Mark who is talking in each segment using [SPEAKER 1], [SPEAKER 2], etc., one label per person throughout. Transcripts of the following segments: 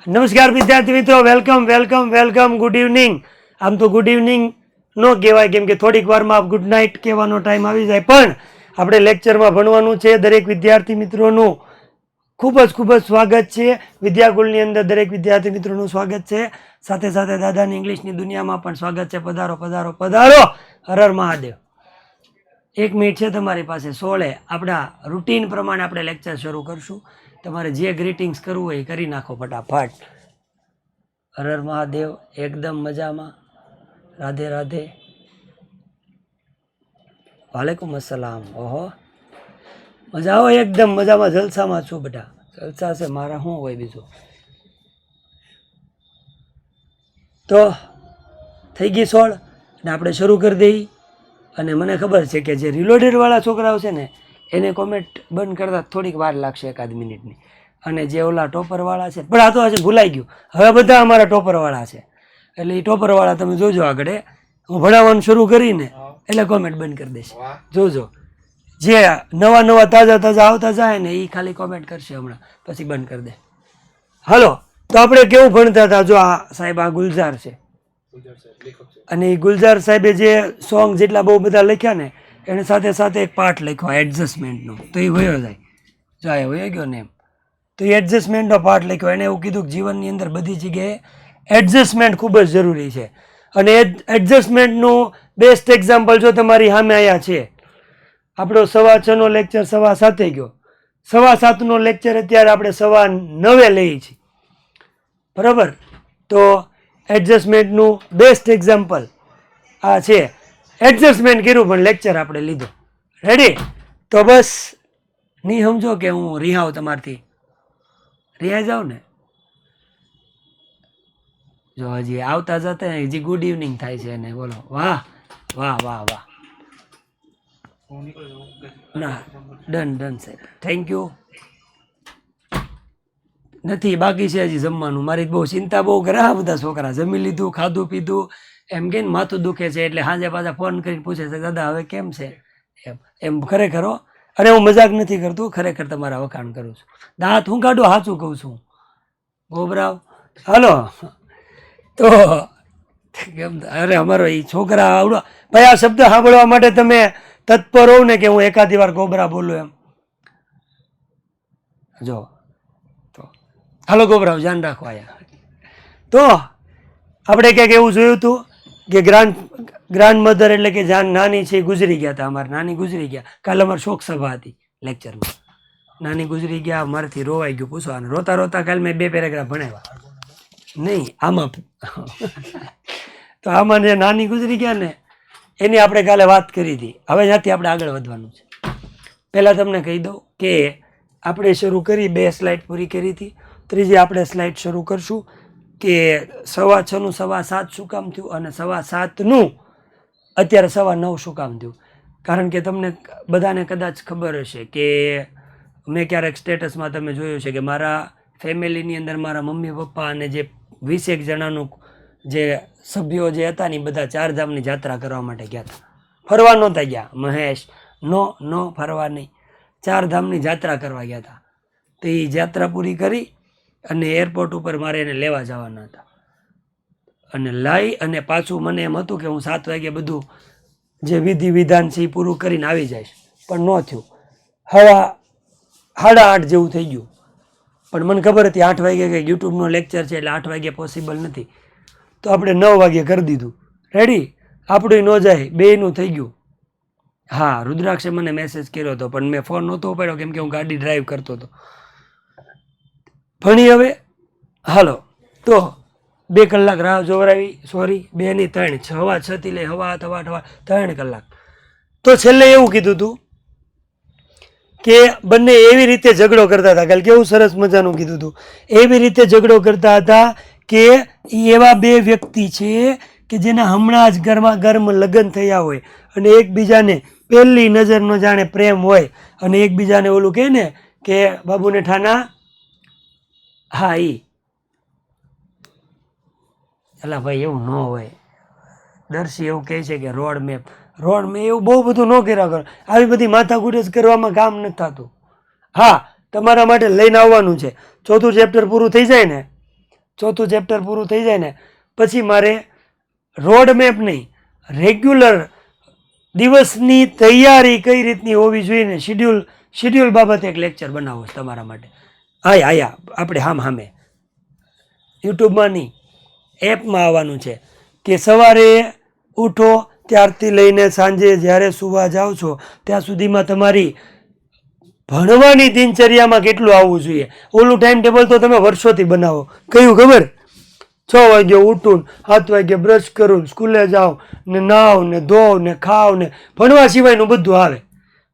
[SPEAKER 1] નમસ્કાર વિદ્યાર્થી મિત્રો, welcome welcome welcome. Good evening. આમ તો ગુડ ઇવનિંગ નો કહેવાય, કેમ કે થોડીક વારમાં ગુડ નાઇટ કહેવાનો ટાઈમ આવી જાય, પણ આપણે લેક્ચરમાં ભણવાનું છે. દરેક વિદ્યાર્થી મિત્રોનું ખૂબ જ સ્વાગત છે. વિદ્યાકુલની અંદર દરેક વિદ્યાર્થી મિત્રોનું સ્વાગત છે. સાથે સાથે દાદાની ઇંગ્લિશની દુનિયામાં પણ સ્વાગત છે. પધારો પધારો પધારો. હર હર મહાદેવ. 1 મિનિટ છે તમારી પાસે. 16 આપણા રૂટીન પ્રમાણે આપણે લેક્ચર શરૂ કરશું. તમારે જે ગ્રીટિંગ્સ કરવું હોય એ કરી નાખો ફટાફટ. હર હર મહાદેવ. એકદમ મજામાં. રાધે રાધે. વાલેકુમ અસલામ. ઓહો, મજા આવો. એકદમ મજામાં, જલસામાં છું બેટા. જલસા છે મારા, શું હોય બીજું. તો થઈ ગઈ 16 અને આપણે શરૂ કરી દઈએ. અને મને ખબર છે કે જે રિલોડેડવાળા છોકરાઓ છે ને એને કોમેન્ટ બંધ કરતા થોડીક વાર લાગશે, 1 મિનિટની. અને જે ઓલા ટોપરવાળા છે, પણ આ તો હજી ભૂલાઈ ગયું. હવે બધા અમારા ટોપરવાળા છે, એટલે એ ટોપરવાળા તમે જોજો. આગળ હું ભણાવવાનું શરૂ કરીને એટલે કોમેન્ટ બંધ કરી દઈશ. જોજો, જે નવા તાજા આવતા જાય ને એ ખાલી કોમેન્ટ કરશે હમણાં, પછી બંધ કરી દે. હાલો, તો આપણે કેવું ભણતા હતા. જો આ સાહેબ, આ ગુલઝાર છે, અને એ ગુલઝાર સાહેબે જે સોંગ જેટલા બહુ બધા લખ્યા ને, એને સાથે સાથે એક પાઠ લખ્યો એડજસ્ટમેન્ટનો. તો એ વયો જાય વયો ગયો ને એમ. તો એ એડજસ્ટમેન્ટનો પાઠ લખ્યો. એને એવું કીધું કે જીવનની અંદર બધી જગ્યાએ એડજસ્ટમેન્ટ ખૂબ જ જરૂરી છે. અને એડજસ્ટમેન્ટનું બેસ્ટ એક્ઝામ્પલ જો તમારી સામે આવ્યા છે. આપણો 6:15નો લેક્ચર 7:15 ગયો. 7:15નો લેક્ચર અત્યારે આપણે 9:15 લઈએ છીએ, બરાબર. તો એડજસ્ટમેન્ટનું બેસ્ટ એક્ઝામ્પલ આ છે. એડજસ્ટમેન્ટ કર્યું પણ લેક્ચર આપણે લીધો. રેડી? તો બસ નહીં સમજો કે હું રિહાવ તમારથી. રિહાઈ જાવ ને. જો હજી આવતા જતા હજી ગુડ ઇવનિંગ થાય છે એને. બોલો, વાહ વાહ વાહ વાહ. ના, ડન સાહેબ, થેન્ક યુ. નથી, બાકી છે હજી જમવાનું. મારી બહુ ચિંતા બહુ કરે આ બધા છોકરા. જમી લીધું, ખાધું પીધું, એમ કે માથું દુખે છે એટલે સાંજે પાછા ફોન કરીને પૂછે છે, દાદા હવે કેમ છે એમ. ખરેખર હો, અરે હું મજાક નથી કરતું, ખરેખર તમારા વખાણ કરું છું. દાંત હું કાઢું, સાચું કહું છું ગોબરાવ. હાલો, તો કેમ, અરે અમારો એ છોકરા આવડો ભાઈ. આ શબ્દ સાંભળવા માટે તમે તત્પર હોવ ને કે હું એકાદી વાર ગોબરા બોલું એમ. જો તો હાલો ગોબરાવ, ધ્યાન રાખવા આયા. તો આપણે ક્યાંક એવું જોયું હતું કે ગ્રાન્ડ મધર એટલે કે જ્યાં નાની છે એ ગુજરી ગયા હતા. અમારે નાની ગુજરી ગયા. કાલે અમારી શોક સભા હતી લેક્ચરમાં. નાની ગુજરી ગયા, મારાથી રોવાઈ ગયું. પૂછવાનું રોતા રોતા કાલે મેં 2 પેરેગ્રાફ ભણાવ્યા. નહીં આમાં તો આમાં જે નાની ગુજરી ગયા ને એની આપણે કાલે વાત કરી હતી. હવે ત્યાંથી આપણે આગળ વધવાનું છે. પહેલાં તમને કહી દઉં કે આપણે શરૂ કરી 2 સ્લાઇડ પૂરી કરી હતી. ત્રીજી આપણે સ્લાઇડ શરૂ કરશું કે 6:15નું 7:15 શું કામ થયું અને 7:15નું અત્યારે 9:15 શું કામ થયું. કારણ કે તમને બધાને કદાચ ખબર હશે કે મેં ક્યારેક સ્ટેટસમાં તમે જોયું છે કે મારા ફેમિલીની અંદર મારા મમ્મી પપ્પા અને જે 20 જણાનું જે સભ્યો જે હતા ને એ બધા 4 ધામની યાત્રા કરવા માટે ગયા હતા. ફરવા નહોતા ગયા મહેશ, નો ફરવા નહીં, 4 ધામની યાત્રા કરવા ગયા હતા. તો એ યાત્રા પૂરી કરી અને એરપોર્ટ ઉપર મારે એને લેવા જવાના હતા. અને લાવી અને પાછું મને એમ હતું કે હું 7 વાગે બધું જે વિધિ વિધાન છે એ પૂરું કરીને આવી જઈશ, પણ ન થયું. 8:30 જેવું થઈ ગયું. પણ મને ખબર હતી 8 વાગે કંઈક યુટ્યુબનો લેક્ચર છે એટલે 8 વાગે પોસિબલ નથી. તો આપણે 9 વાગે કરી દીધું. રેડી? આપણું ન જાય, બેયનું થઈ ગયું. હા, રુદ્રાક્ષે મને મેસેજ કર્યો હતો પણ મેં ફોન નહોતો ઉપાડ્યો કેમ કે હું ગાડી ડ્રાઈવ કરતો હતો. ભણી હવે હાલો. તો 2 કલાક રાહ જોવરાવી. સોરી, 2 નહીં 3, 6:06 થી લઈ 7:15 3 કલાક. તો છેલ્લે એવું કીધું હતું કે બંને એવી રીતે ઝઘડો કરતા હતા. કાલે કેવું સરસ મજાનું કીધું હતું. એવી રીતે ઝઘડો કરતા હતા કે એવા 2 વ્યક્તિ છે કે જેના હમણાં જ ગરમ લગ્ન થયા હોય અને એકબીજાને પહેલી નજરનો જાણે પ્રેમ હોય અને એકબીજાને ઓલું કહે ને કે બાબુને ઠાના. હા, એલા ભાઈ એવું ન હોય. દર્શી એવું કહે છે કે રોડ મેપ એવું બહુ બધું ન કર્યા કરો. આવી બધી માથાકૂટ કરવામાં કામ નથી થતું. હા, તમારા માટે લઈને આવવાનું છે. 4થું ચેપ્ટર પૂરું થઈ જાય ને ચોથું ચેપ્ટર પૂરું થઈ જાય ને પછી મારે રોડ મેપ નહીં, રેગ્યુલર દિવસની તૈયારી કઈ રીતની હોવી જોઈએ ને શિડ્યુલ બાબતે એક લેક્ચર બનાવો છે તમારા માટે. આયા આપણે સામે યુટ્યુબમાં નહીં, એપમાં આવવાનું છે કે સવારે ઉઠો ત્યારથી લઈને સાંજે જ્યારે સુવા જાઓ છો ત્યાં સુધીમાં તમારી ભણવાની દિનચર્યામાં કેટલું આવવું જોઈએ. ઓલું ટાઈમ ટેબલ તો તમે વર્ષોથી બનાવો. કયું ખબર? 6 વાગે ઉઠું, 7 વાગે બ્રશ કરું, સ્કૂલે જાઓ ને નાવ ને ધોવ ને ખાવ ને ભણવા સિવાયનું બધું આવે.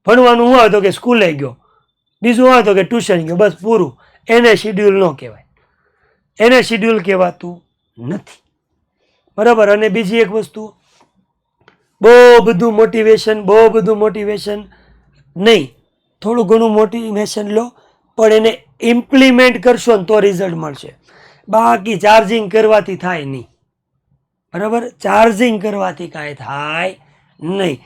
[SPEAKER 1] ભણવાનું હોય તો કે સ્કૂલે ગયો, બીજું હોય તો કે ટ્યુશન ગયો, બસ પૂરું. એને શિડ્યુલ ન કહેવાય, એને શિડ્યુલ કહેવાતું નથી. બરાબર. અને બીજી એક વસ્તુ, બહુ બધું મોટિવેશન નહીં, થોડું ઘણું મોટિવેશન લો પણ એને ઇમ્પ્લિમેન્ટ કરશો ને તો રિઝલ્ટ મળશે. બાકી ચાર્જિંગ કરવાથી થાય નહીં. બરાબર. ચાર્જિંગ કરવાથી કાંઈ થાય નહીં.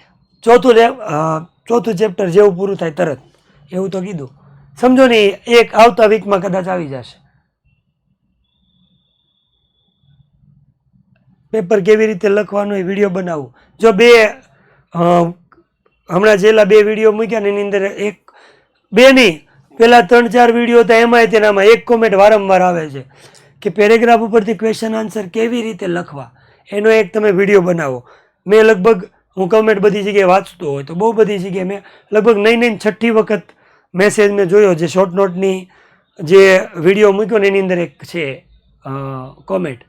[SPEAKER 1] ચોથું ચેપ્ટર જેવું પૂરું થાય તરત, એવું તો કીધું. સમજો ને, એક આવતા વીકમાં કદાચ આવી જશે. પેપર કેવી રીતે લખવાનું એ વિડીયો બનાવવું. જો હમણાં છેલ્લા 2 વિડીયો મૂક્યા ને એની અંદર બે નહીં, પેલા 3-4 વિડીયો હતા, એમાંય તેનામાં એક કોમેન્ટ વારંવાર આવે છે કે પેરેગ્રાફ ઉપરથી ક્વેશ્ચન આન્સર કેવી રીતે લખવા, એનો એક તમે વિડીયો બનાવો. મેં લગભગ, હું કમેન્ટ બધી જગ્યાએ વાંચતો હોય તો બહુ બધી જગ્યાએ મેં લગભગ નહીં 6ઠ્ઠી વખત મેસેજ મેં જોયો જે શોર્ટ નોટની જે વિડીયો મૂક્યો ને એની અંદર એક છે કોમેન્ટ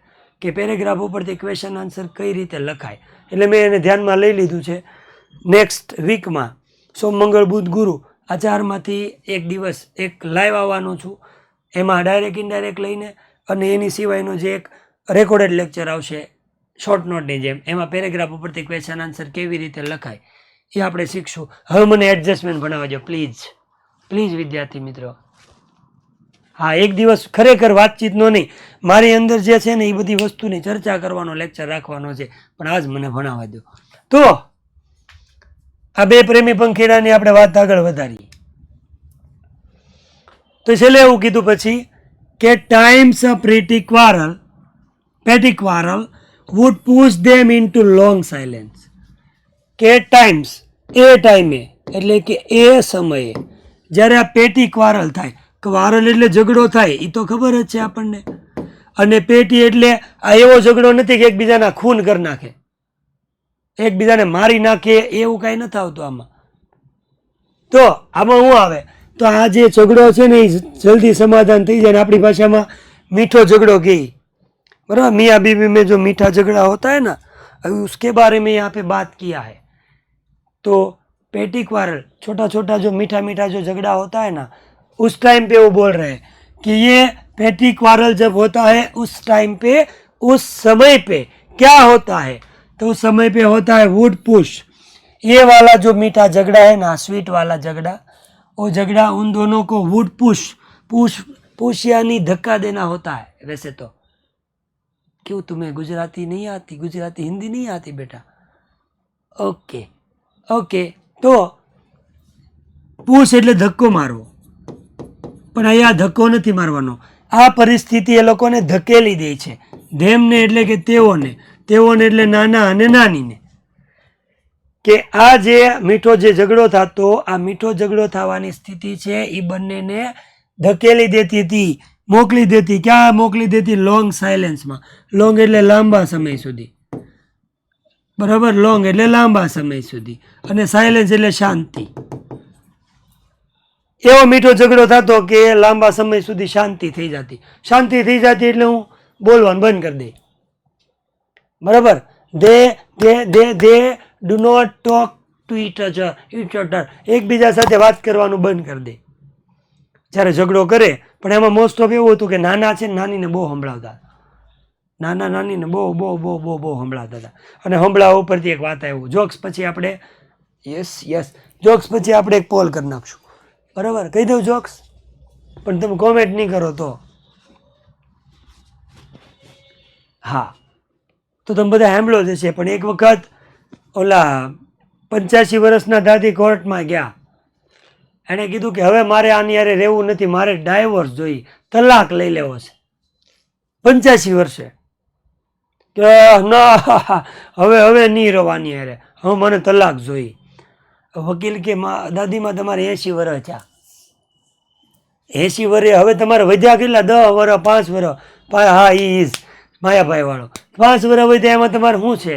[SPEAKER 1] કે પેરેગ્રાફ ઉપરથી ક્વેશ્ચન આન્સર કઈ રીતે લખાય. એટલે મેં એને ધ્યાનમાં લઈ લીધું છે. નેક્સ્ટ વીકમાં સોમ, મંગળ, બુધ, ગુરુ આ 4માંથી એક દિવસ એક લાઈવ આવવાનો છું. એમાં ડાયરેક્ટ ઇનડાયરેક્ટ લઈને અને એની સિવાયનો જે એક રેકોર્ડેડ લેક્ચર આવશે શોર્ટ નોટની જેમ, એમાં પેરેગ્રાફ ઉપરથી ક્વેશ્ચન આન્સર કેવી રીતે લખાય એ આપણે શીખશું. હવે મને એડજસ્ટમેન્ટ ભણાવજો પ્લીઝ વિદ્યાર્થી મિત્રો. હા, એક દિવસ ખરેખર વાતચીતનો નહીં, મારી અંદર જે છે ને એ બધી વસ્તુની ચર્ચા કરવાનો લેક્ચર રાખવાનો છે, પણ આજ મને ભણાવવા દો. તો આ 2 પ્રેમી પંખીડાની આપણે વાત આગળ વધારીએ. તો છેલ્લે એવું કીધું પછી કે ટાઈમ્સ અ પેટી ક્વારલ would push them into long silence. કે ટાઈમ્સ, એ ટાઈમે એટલે કે એ સમયે જ્યારે આ પેટી ક્વારલ થાય, ક્વારલ એટલે ઝઘડો થાય એ તો ખબર જ છે આપણને, અને પેટી એટલે આ એવો ઝઘડો નથી કે એકબીજાના ખૂન કરી નાખે, એકબીજાને મારી નાખે, એવું કાંઈ નથી આવતું આમાં. તો આમાં શું આવે, તો આ જે ઝઘડો છે ને એ જલ્દી સમાધાન થઈ જાય. આપણી ભાષામાં મીઠો ઝઘડો કહી, बराबर. मियाँ बीवी में जो मीठा झगड़ा होता है ना, अभी उसके बारे में यहाँ पे बात किया है. तो पेटी क्वारल, छोटा छोटा जो मीठा मीठा जो झगड़ा होता है ना, उस टाइम पे वो बोल रहे हैं कि ये पेटी क्वारल जब होता है उस टाइम पे, उस समय पे क्या होता है, तो उस समय पे होता है वुड पुश. ये वाला जो मीठा झगड़ा है ना, स्वीट वाला झगड़ा, वो झगड़ा उन दोनों को वुड पुश यानी धक्का देना होता है. वैसे तो क्यों तुम्हें गुजराती नहीं आती, गुजराती हिंदी नहीं आती बेटा? ओके. तो પુશ એટલે ધક્કો મારવો, પણ અહીંયા ધક્કો નથી મારવાનો. આ પરિસ્થિતિ એ લોકોને ધકેલી દે છે. ધેમને એટલે કે તેઓને એટલે નાના અને નાનીને, કે આ જે મીઠો જે ઝઘડો થતો, આ મીઠો ઝઘડો થવાની સ્થિતિ છે એ બંનેને ધકેલી દેતી હતી, મોકલી દેતી. ક્યાં મોકલી દેતી? લોંગ સાયલેન્સમાં. લોંગ એટલે લાંબા સમય સુધી, બરાબર. લોંગ એટલે લાંબા સમય સુધી, અને સાયલેન્સ એટલે શાંતિ. એવો મીઠો ઝઘડો થતો કે લાંબા સમય સુધી શાંતિ થઈ જતી એટલે હું બોલવાનું બંધ કરી દઈ, બરાબર. They do not talk to each other, એકબીજા સાથે વાત કરવાનું બંધ કરી દે જ્યારે ઝઘડો કરે. પણ એમાં મોસ્ટ ઓફ એવું હતું કે નાના છે ને નાનીને બહુ સંભળાવતા, નાના નાનીને બહુ સંભળાવતા હતા. અને સંભળાવવા ઉપરથી એક વાત આવ્યું, જોક્સ પછી આપણે જોક્સ પછી આપણે એક પોલ કરી નાખશું, બરાબર. કહી દઉં જોક્સ, પણ તમે કોમેન્ટ નહીં કરો તો. હા, તો તમે બધા સાંભળો જ છે. પણ એક વખત ઓલા 85 વર્ષના દાદી કોર્ટમાં ગયા. એણે કીધું કે હવે મારે આની યારે રહેવું નથી, મારે ડાયવોર્સ જોઈએ, તલાક લઈ લેવો છે. 85 વર્ષે કે ના હવે હવે નહીં રહેવાની અરે હવે મને તલાક જોઈ. વકીલ કે દાદીમાં તમારે 80 વર્ષ થયા, 80 વર્ષે હવે તમારે વધ્યા કેટલા? 10 વર્ષ, 5 વર્ષ. હા ઈ માયાભાઈ વાળો 5 વર્ષ વધ્યા, એમાં તમારે શું છે?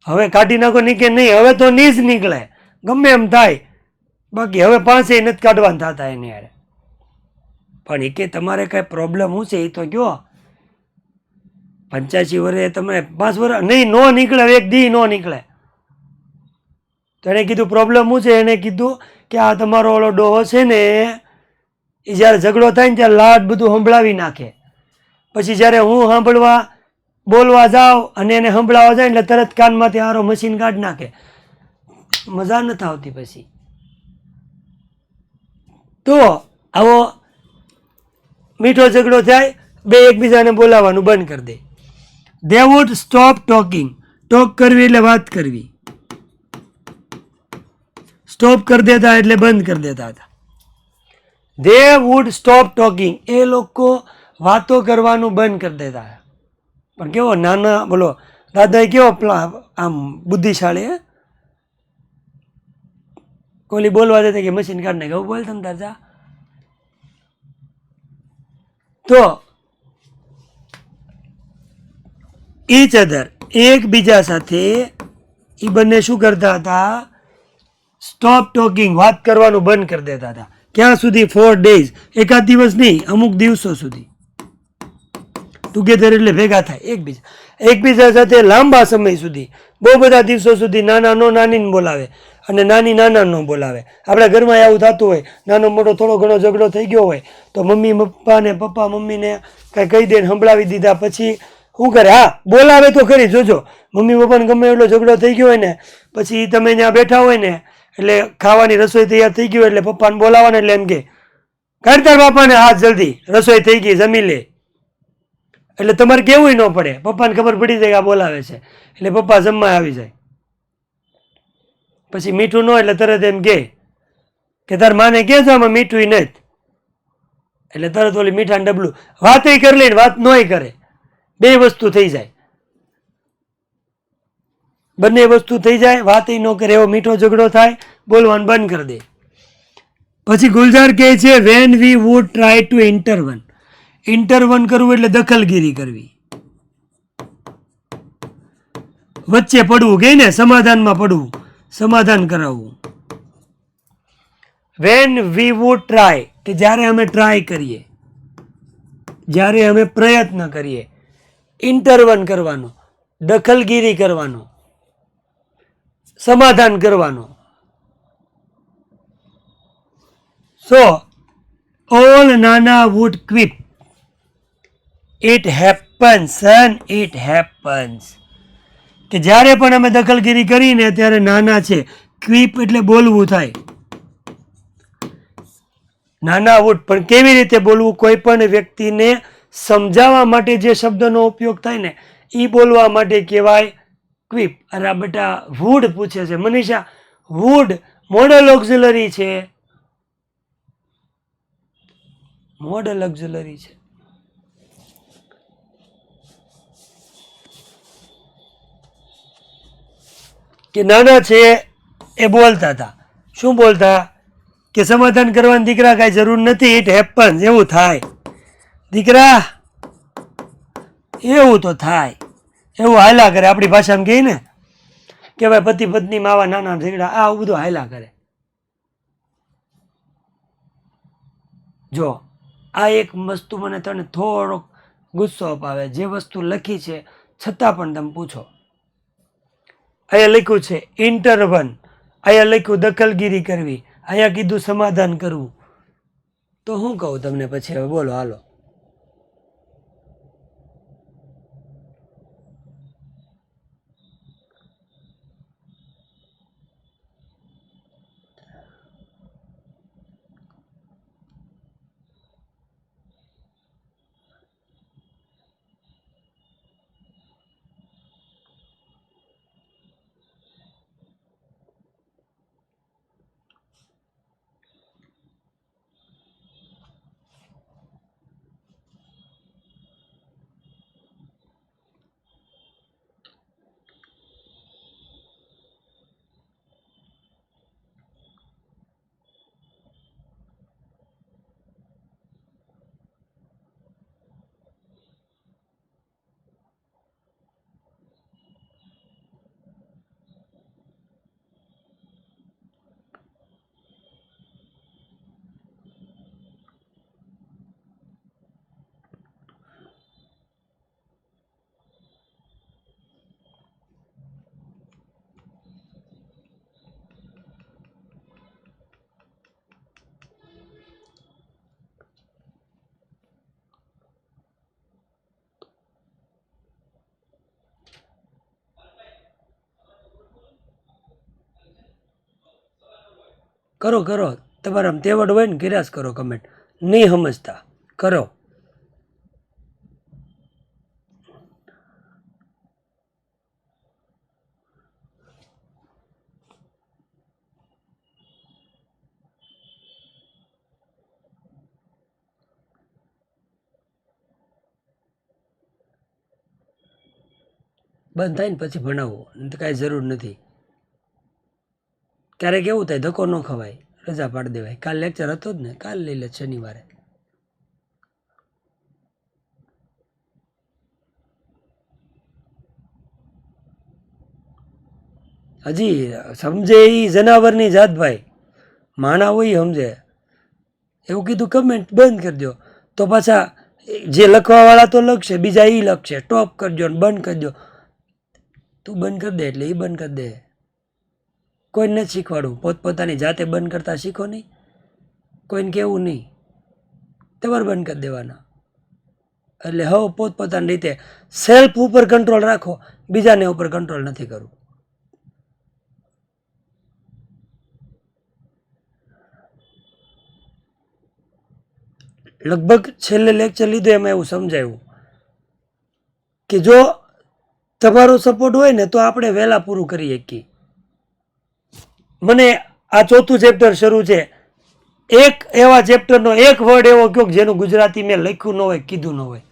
[SPEAKER 1] હવે કાઢી નાખો નહીં કે નહીં? હવે તો નહીં જ નીકળે, ગમે એમ થાય. બાકી હવે 5 નથી કાઢવાના થતા એની યારે. પણ એ કે તમારે કઈ પ્રોબ્લેમ શું છે એ તો કયો. 85 વર્ષે તમે 5 વર્ષ નહીં નો નીકળે, એક દી નો નીકળે. તો એને કીધું પ્રોબ્લેમ શું છે? એને કીધું કે આ તમારો ઓલો ડોહો છે ને એ જ્યારે ઝઘડો થાય ને ત્યારે લાડ બધું સંભળાવી નાખે. પછી જ્યારે હું બોલવા જાઉં અને એને સંભળાવવા જાય એટલે તરત કાનમાંથી હારો મશીન કાઢી નાખે. મજા નથી આવતી. પછી તો આવો મીઠો ઝઘડો થાય, બે એકબીજાને બોલાવવાનું બંધ કરી દે. They would stop talking. Talk કરવી એટલે વાત કરવી. સ્ટોપ કરી દેતા એટલે બંધ કરી દેતા હતા. They would stop talking. એ લોકો વાતો કરવાનું બંધ કરી દેતા હતા. પણ કેવો નાના બોલો દાદા કેવો આમ બુદ્ધિશાળી. કોલી બોલવા દેતા કે મશીન કાઢ નાખે એવું બોલતા દાદા. તો ઈચ અધર એકબીજા સાથે એ બંને શું કરતા હતા? સ્ટોપ ટોકિંગ, વાત કરવાનું બંધ કરી દેતા હતા. ક્યાં સુધી? 4 days. એકાદ દિવસ નહીં, અમુક દિવસો સુધી ટુગેધર એટલે ભેગા થાય એકબીજા સાથે લાંબા સમય સુધી, બહુ બધા દિવસો સુધી. નાના નાનીને બોલાવે અને નાની નાના બોલાવે. આપણા ઘરમાં આવું થતું હોય, નાનો મોટો થોડો ઘણો ઝઘડો થઈ ગયો હોય તો મમ્મી પપ્પાને પપ્પા મમ્મીને કાંઈ કહી દે, સંભળાવી દીધા. પછી શું કરે? હા બોલાવે તો ખરી. જોજો મમ્મી પપ્પાને ગમે એટલો ઝઘડો થઈ ગયો હોય ને, પછી તમે ત્યાં બેઠા હોય ને એટલે ખાવાની રસોઈ તૈયાર થઈ ગઈ હોય એટલે પપ્પાને બોલાવવાને એટલે એમ કે કાઢતા બાપાને હાથ જલ્દી, રસોઈ થઈ ગઈ, જમી લે. એટલે તમારે કેવું ન પડે, પપ્પાને ખબર પડી જાય કે આ બોલાવે છે એટલે પપ્પા જમવા આવી જાય. પછી મીઠું ન એટલે તરત એમ કે તાર માને કે છો આમાં મીઠું નથી, એટલે તરત ઓલી મીઠાને ડબલું વાતય કરી લઈને વાત નોય કરે. બે વસ્તુ થઈ જાય, બંને વસ્તુ થઈ જાય. વાત ન કરે એવો મીઠો ઝઘડો થાય, બોલવાનું બંધ કરી દે. પછી ગુલજાર કહે છે when we would try to intervene. Intervene કરવું એટલે દખલગીરી કરવી, વચ્ચે પડવું કે ને, સમાધાનમાં પડવું, સમાધાન કરાવવું. વેન વી વુડ ટ્રાય કે જ્યારે અમે ટ્રાય કરીએ, જ્યારે અમે પ્રયત્ન કરીએ. ઇન્ટરવન કરવાનો, દખલગીરી કરવાનો, સમાધાન કરવાનો. So all Nana would quip it happens son, it happens. કે જ્યારે પણ અમે દખલગીરી કરીને ત્યારે નાના છે. ક્વિપ એટલે બોલવું થાય. નાના વુડ પણ કેવી રીતે બોલવું? કોઈ પણ વ્યક્તિને સમજાવવા માટે જે શબ્દનો ઉપયોગ થાય ને એ બોલવા માટે કહેવાય ક્વિપ. અરે આ બેટા વુડ પૂછે છે મનીષા. વુડ મોડલ ઓક્ઝિલરી છે, મોડલ ઓક્ઝિલરી છે. કે નાના છે એ બોલતા હતા. શું બોલતા? કે સમાધાન કરવાની દીકરા કાંઈ જરૂર નથી, ઇટ હેપન્સ, એવું થાય દીકરા, એવું તો થાય, એવું હાલ્યા કરે. આપણી ભાષામાં કહે ને કે ભાઈ પતિ પત્નીમાં આવા નાના ઝઘડા આવું બધું હાલ્યા કરે. જો આ એક વસ્તુ મને તને થોડોક ગુસ્સો અપાવે, જે વસ્તુ લખી છે છતાં પણ તમે પૂછો. અહીંયા લખ્યું છે ઇન્ટરવન, અહીંયા લખ્યું દખલગીરી કરવી, અહીંયા કીધું સમાધાન કરવું. તો હું કહું તમને પછી? હવે બોલો હાલો. કરો કરો, તમારા તેવડ હોય ને કર્યા જ કરો કમેન્ટ, નહીં સમજતા કરો. બંધ થાય ને પછી ભણાવવું, તો કાંઈ જરૂર નથી. ક્યારેક એવું થાય ધક્કો ન ખવાય, રજા પાડી દેવાય. કાલ લેક્ચર હતો જ ને, કાલ લઈ લે શનિવારે. હજી સમજે એ જનાવરની જાત ભાઈ, માણા હોય સમજે. એવું કીધું કમેન્ટ બંધ કરી દો, તો પાછા જે લખવાવાળા તો લખશે, બીજા એ લખશે, સ્ટોપ કરજો ને બંધ કરી દો. તું બંધ કરી દે એટલે એ બંધ કરી દે. કોઈને નથી શીખવાડવું, પોતપોતાની જાતે બંધ કરતા શીખો નહીં, કોઈને કહેવું નહીં, તમારે બંધ કરી દેવાના. એટલે હવે પોતપોતાની રીતે સેલ્ફ ઉપર કંટ્રોલ રાખો, બીજાને ઉપર કંટ્રોલ નથી કરવું. લગભગ છેલ્લે લેક્ચર લીધો એમાં એવું સમજાયું કે જો તમારો સપોર્ટ હોય ને તો આપણે વહેલા પૂરું કરી શકીએ. મને આ 4થું ચેપ્ટર શરૂ છે, એક એવા ચેપ્ટરનો એક વર્ડ એવો કયો જેનું ગુજરાતી મેં લખ્યું ન હોય, કીધું ન હોય,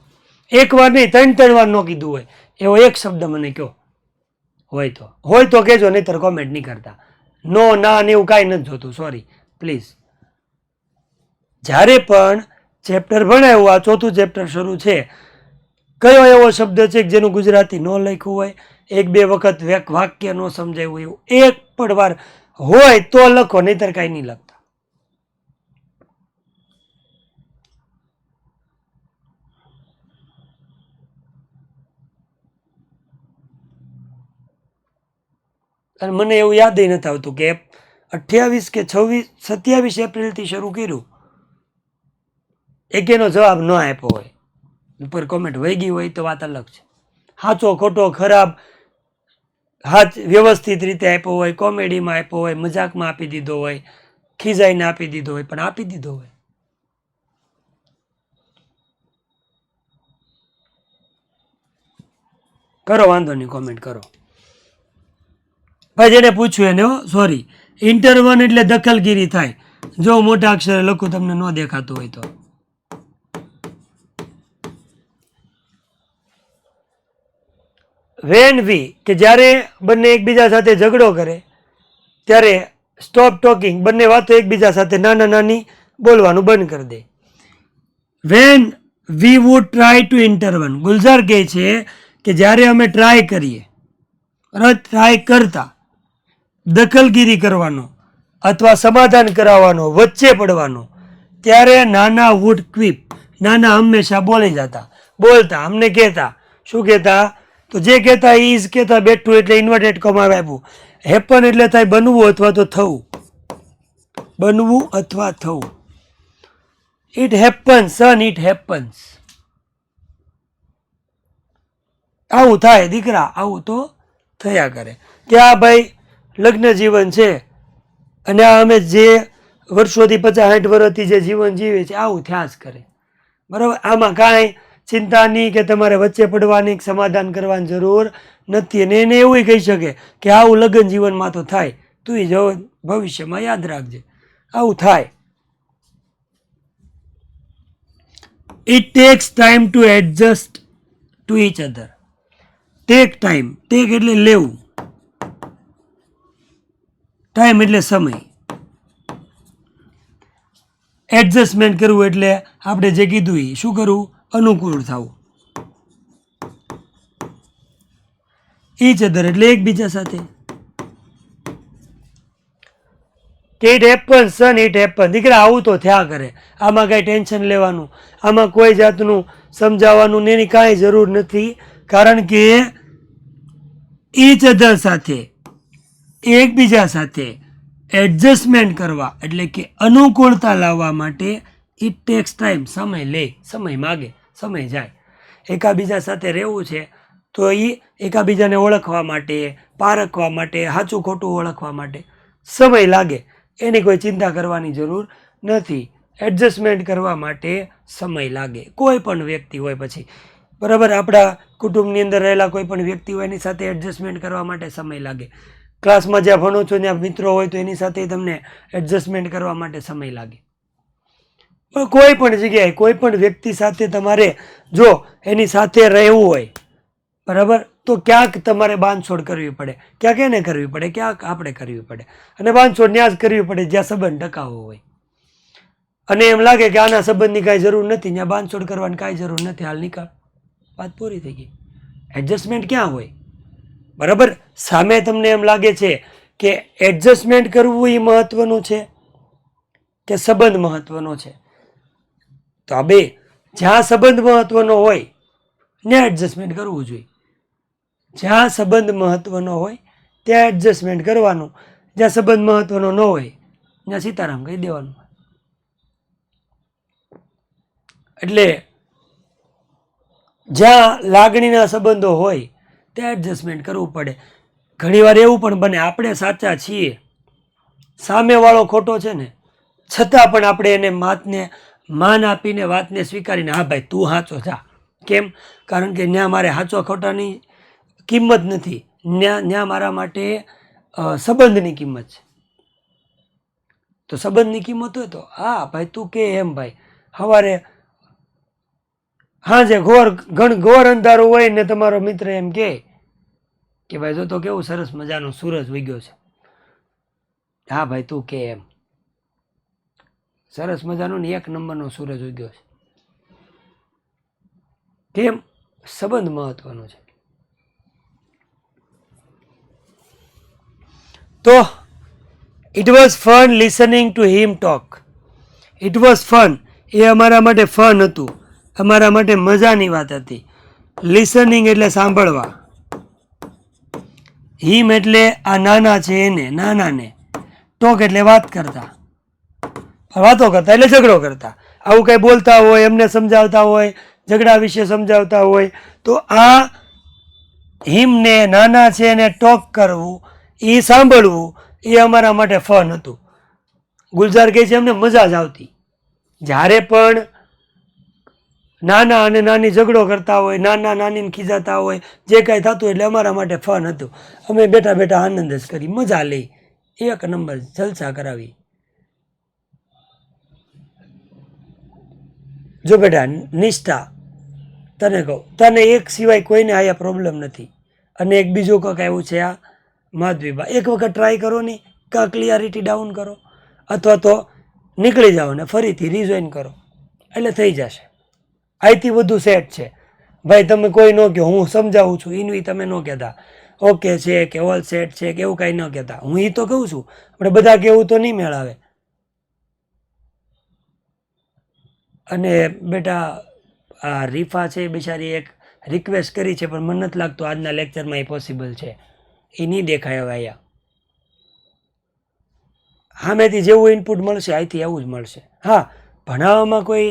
[SPEAKER 1] એક વાર નહીં 3 વાર ન કીધું હોય, એવો એક શબ્દ મને કયો હોય તો કહેજો, નહીતર કોમેન્ટ નહીં કરતા. નો ના ને એવું કાંઈ નથી જોતું, સોરી પ્લીઝ. જ્યારે પણ ચેપ્ટર ભણાવ્યું, આ 4થું ચેપ્ટર શરૂ છે, કયો એવો શબ્દ છે કે જેનું ગુજરાતી ન લખ્યું હોય, 1-2 વખત વાક્ય ન સમજાયું એવું એક પણ વાર હોય તો લખો, નહીતર કાંઈ નહીં લખતા. અને મને એવું યાદ નથી આવતું કે 28 કે 27 એપ્રિલથી શરૂ કર્યું, એકેનો જવાબ ન આપ્યો હોય. ઉપર કોમેન્ટ વહી ગઈ હોય તો વાત અલગ છે. સાચો ખોટો ખરાબ વ્યવસ્થિત રીતે આપ્યો હોય, કોમેડીમાં આપ્યો હોય, મજાકમાં આપી દીધો હોય, ખીજાઈને આપી દીધો હોય, પણ આપી દીધો હોય. કરો, વાંધો નહીં, કોમેન્ટ કરો ભાઈ. જેને પૂછ્યું એને સોરી, ઇન્ટરવન એટલે દખલગીરી થાય. જો મોટા અક્ષરે લખું, તમને ન દેખાતું હોય તો. વેન વી કે જ્યારે બંને એકબીજા સાથે ઝઘડો કરે ત્યારે સ્ટોપ ટોકિંગ, બંને વાતો એકબીજા સાથે નાની બોલવાનું બંધ કરી દે. When we would try to intervene, Gulzar કહે છે કે જ્યારે અમે ટ્રાય કરીએ, ટ્રાય કરતા દખલગીરી કરવાનો અથવા સમાધાન કરાવવાનો, વચ્ચે પડવાનો, ત્યારે નાના વુડ ક્વિપ, નાના હંમેશા બોલતા અમને કહેતા. શું કહેતા? તો જે કહેતા ઇઝ કહેતા બેઠું એટલે ઇન્વર્ટેડ કોમા આપ્યું. હેપન એટલે થાય બનવું અથવા તો થવું, બનવું અથવા થવું. It happens son, it happens. આવું થાય દીકરા, આવું તો થયા કરે. કે આ ભાઈ લગ્ન જીવન છે અને આ અમે જે વર્ષોથી 50-60 વર્ષથી જે જીવન જીવે છે આવું થયા જ કરે, બરાબર. આમાં કાંઈ ચિંતા નહીં કે તમારે વચ્ચે પડવાની, સમાધાન કરવાની જરૂર નથી. અને એને એવું કહી શકે કે આવું લગ્ન જીવનમાં તો થાય, તું જો ભવિષ્યમાં યાદ રાખજે આવું થાય. It takes time to adjust to each other. Take time, take એટલે લેવું, ટાઈમ એટલે સમય, એડજસ્ટમેન્ટ કરવું એટલે આપણે જે કીધું એ શું કરવું, અનુકૂળ થવું. ઈચ અધર એટલે એકબીજા સાથે. કે it happen son, it happen. દીકરા આવું તો થયા કરે, આમાં કાંઈ ટેન્શન લેવાનું, આમાં કોઈ જાતનું સમજાવવાનું એની કાંઈ જરૂર નથી. કારણ કે ઈચ અધર સાથે, એકબીજા સાથે એડજસ્ટમેન્ટ કરવા એટલે કે અનુકૂળતા લાવવા માટે ઇટ ટેક્સ ટાઈમ, સમય લે, સમય માગે, સમય જાય. એકાબીજા સાથે રહેવું છે તો એ એકાબીજાને ઓળખવા માટે, પારખવા માટે, સાચું ખોટું ઓળખવા માટે સમય લાગે. એની કોઈ ચિંતા કરવાની જરૂર નથી. એડજસ્ટમેન્ટ કરવા માટે સમય લાગે, કોઈ પણ વ્યક્તિ હોય પછી, બરાબર. આપણા કુટુંબની અંદર રહેલા કોઈ પણ વ્યક્તિ હોય એની સાથે એડજસ્ટમેન્ટ કરવા માટે સમય લાગે. ક્લાસમાં જ્યાં ભણો છો ત્યાં મિત્રો હોય તો એની સાથે તમને એડજસ્ટમેન્ટ કરવા માટે સમય લાગે. પણ કોઈ પણ જગ્યાએ કોઈ પણ વ્યક્તિ સાથે તમારે જો એની સાથે રહેવું હોય, બરાબર, તો ક્યાંક તમારે બાંધછોડ કરવી પડે. ક્યાંક એને કરવી પડે, ક્યાંક આપણે કરવી પડે. અને બાંધછોડ ત્યાં જ કરવી પડે જ્યાં સંબંધ ટકાવો હોય. અને એમ લાગે કે આના સંબંધની કાંઈ જરૂર નથી, ત્યાં બાંધછોડ કરવાની કાંઈ જરૂર નથી, હાલ નીકળ, વાત પૂરી થઈ ગઈ. એડજસ્ટમેન્ટ ક્યાં હોય, બરાબર. સામે તમને એમ લાગે છે કે એડજસ્ટમેન્ટ કરવું એ મહત્વનું છે કે સંબંધ મહત્વનો છે, તો આ બે, જ્યાં સંબંધ મહત્વનો હોય ત્યાં એડજસ્ટમેન્ટ કરવું જોઈએ. જ્યાં સંબંધ મહત્વનો હોય ત્યાં એડજસ્ટમેન્ટ કરવાનું, જ્યાં સંબંધ મહત્વનો ન હોય ત્યાં સીતારામ કહી દેવાનું. એટલે જ્યાં લાગણીના સંબંધો હોય ત્યાં એડજસ્ટમેન્ટ કરવું પડે. ઘણીવાર એવું પણ બને આપણે સાચા છીએ, સામેવાળો ખોટો છે ને, છતાં પણ આપણે એને માન આપીને વાતને સ્વીકારીને, હા ભાઈ તું સાચો જા. કેમ? કારણ કે ત્યાં મારે સાચો ખોટાની કિંમત નથી, ત્યાં મારા માટે સંબંધની કિંમત છે. તો સંબંધની કિંમત હોય તો હા ભાઈ તું કે એમ ભાઈ. સવારે હાજે ઘોર અંધારું હોય ને તમારો મિત્ર એમ કે ભાઈ જો તો કેવું સરસ મજાનો સૂરજ ઉગ્યો છે. હા ભાઈ તું કે એમ, સરસ મજાનો ને એક નંબરનો સૂરજ ઉગ્યો છે. કેમ? સંબંધ મહત્વનો છે. તો it was fun listening to him talk. It was fun, એ અમારા માટે ફન હતું, અમારા માટે મજાની વાત હતી. લિસનિંગ એટલે સાંભળવા, હિમ એટલે આ નાના છે એને, નાનાને, ટોક એટલે વાત કરતા, વાતો કરતા એટલે ઝઘડો કરતા. આવું કંઈ બોલતા હોય, એમને સમજાવતા હોય, ઝઘડા વિશે સમજાવતા હોય, તો આ હિમને, નાના છે એને ટોક કરવું, એ સાંભળવું, એ અમારા માટે ફન હતું. ગુલઝાર કહે છે અમને મજા જ આવતી. જ્યારે પણ નાના અને નાની ઝઘડો કરતા હોય, નાના નાનીને ખીજાતા હોય, જે કાંઈ થતું એટલે અમારા માટે ફન હતું. અમે બેઠા બેઠા આનંદ જ કરી, મજા લઈ, એક નંબર જલસા કરાવી. જો બેટા નિષ્ઠા, તને કહું, તને એક સિવાય કોઈને આયા પ્રોબ્લેમ નથી. અને એક બીજું કંઈક આવ્યું છે આ માધવીબા, એક વખત ટ્રાય કરો નહીં, કાં ક્લિયરિટી ડાઉન કરો, અથવા તો નીકળી જાઓ ને ફરીથી રિજોઈન કરો, એટલે થઈ જશે. અહીંથી વધુ સેટ છે ભાઈ. તમે કોઈ ન કહો, હું સમજાવું છું એનું તમે ન કહેતા ઓકે છે કે ઓલ સેટ છે કે એવું કાંઈ ન કહેતા. હું એ તો કહું છું, આપણે બધા કહેવું તો નહીં મેળ આવે. અને બેટા આ રીફા છે બિચારી એક રિક્વેસ્ટ કરી છે, પણ મને નથી લાગતું આજના લેક્ચરમાં એ પોસિબલ છે. એ નહીં દેખાય હવે અહીંયા. સામેથી જેવું ઇનપુટ મળશે અહીંથી એવું જ મળશે. હા, ભણાવવામાં કોઈ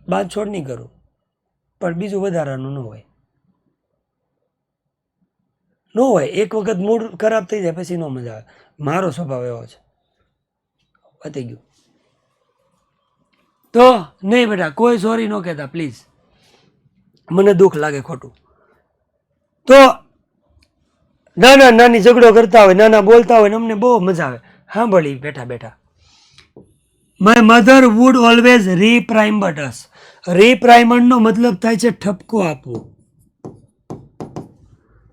[SPEAKER 1] બાંધછોડ નહીં કરું, પણ બીજું વધારાનું ન હોય. એક વખત મૂડ ખરાબ થઈ જાય પછી ન મજા આવે. મારો સ્વભાવ એવો છે. પતી ગયું. તો નહીં બેટા, કોઈ સોરી ન કહેતા પ્લીઝ, મને દુઃખ લાગે ખોટું. તો નાના નાની ઝઘડો કરતા હોય, નાના બોલતા હોય ને અમને બહુ મજા આવે સાંભળી બેઠા બેઠા. માય મધર વુડ ઓલવેઝ રીપ્રાઇમ્બટ અસ. રીપ્રાઇમન્ડનો મતલબ થાય છે ઠપકો આપવો,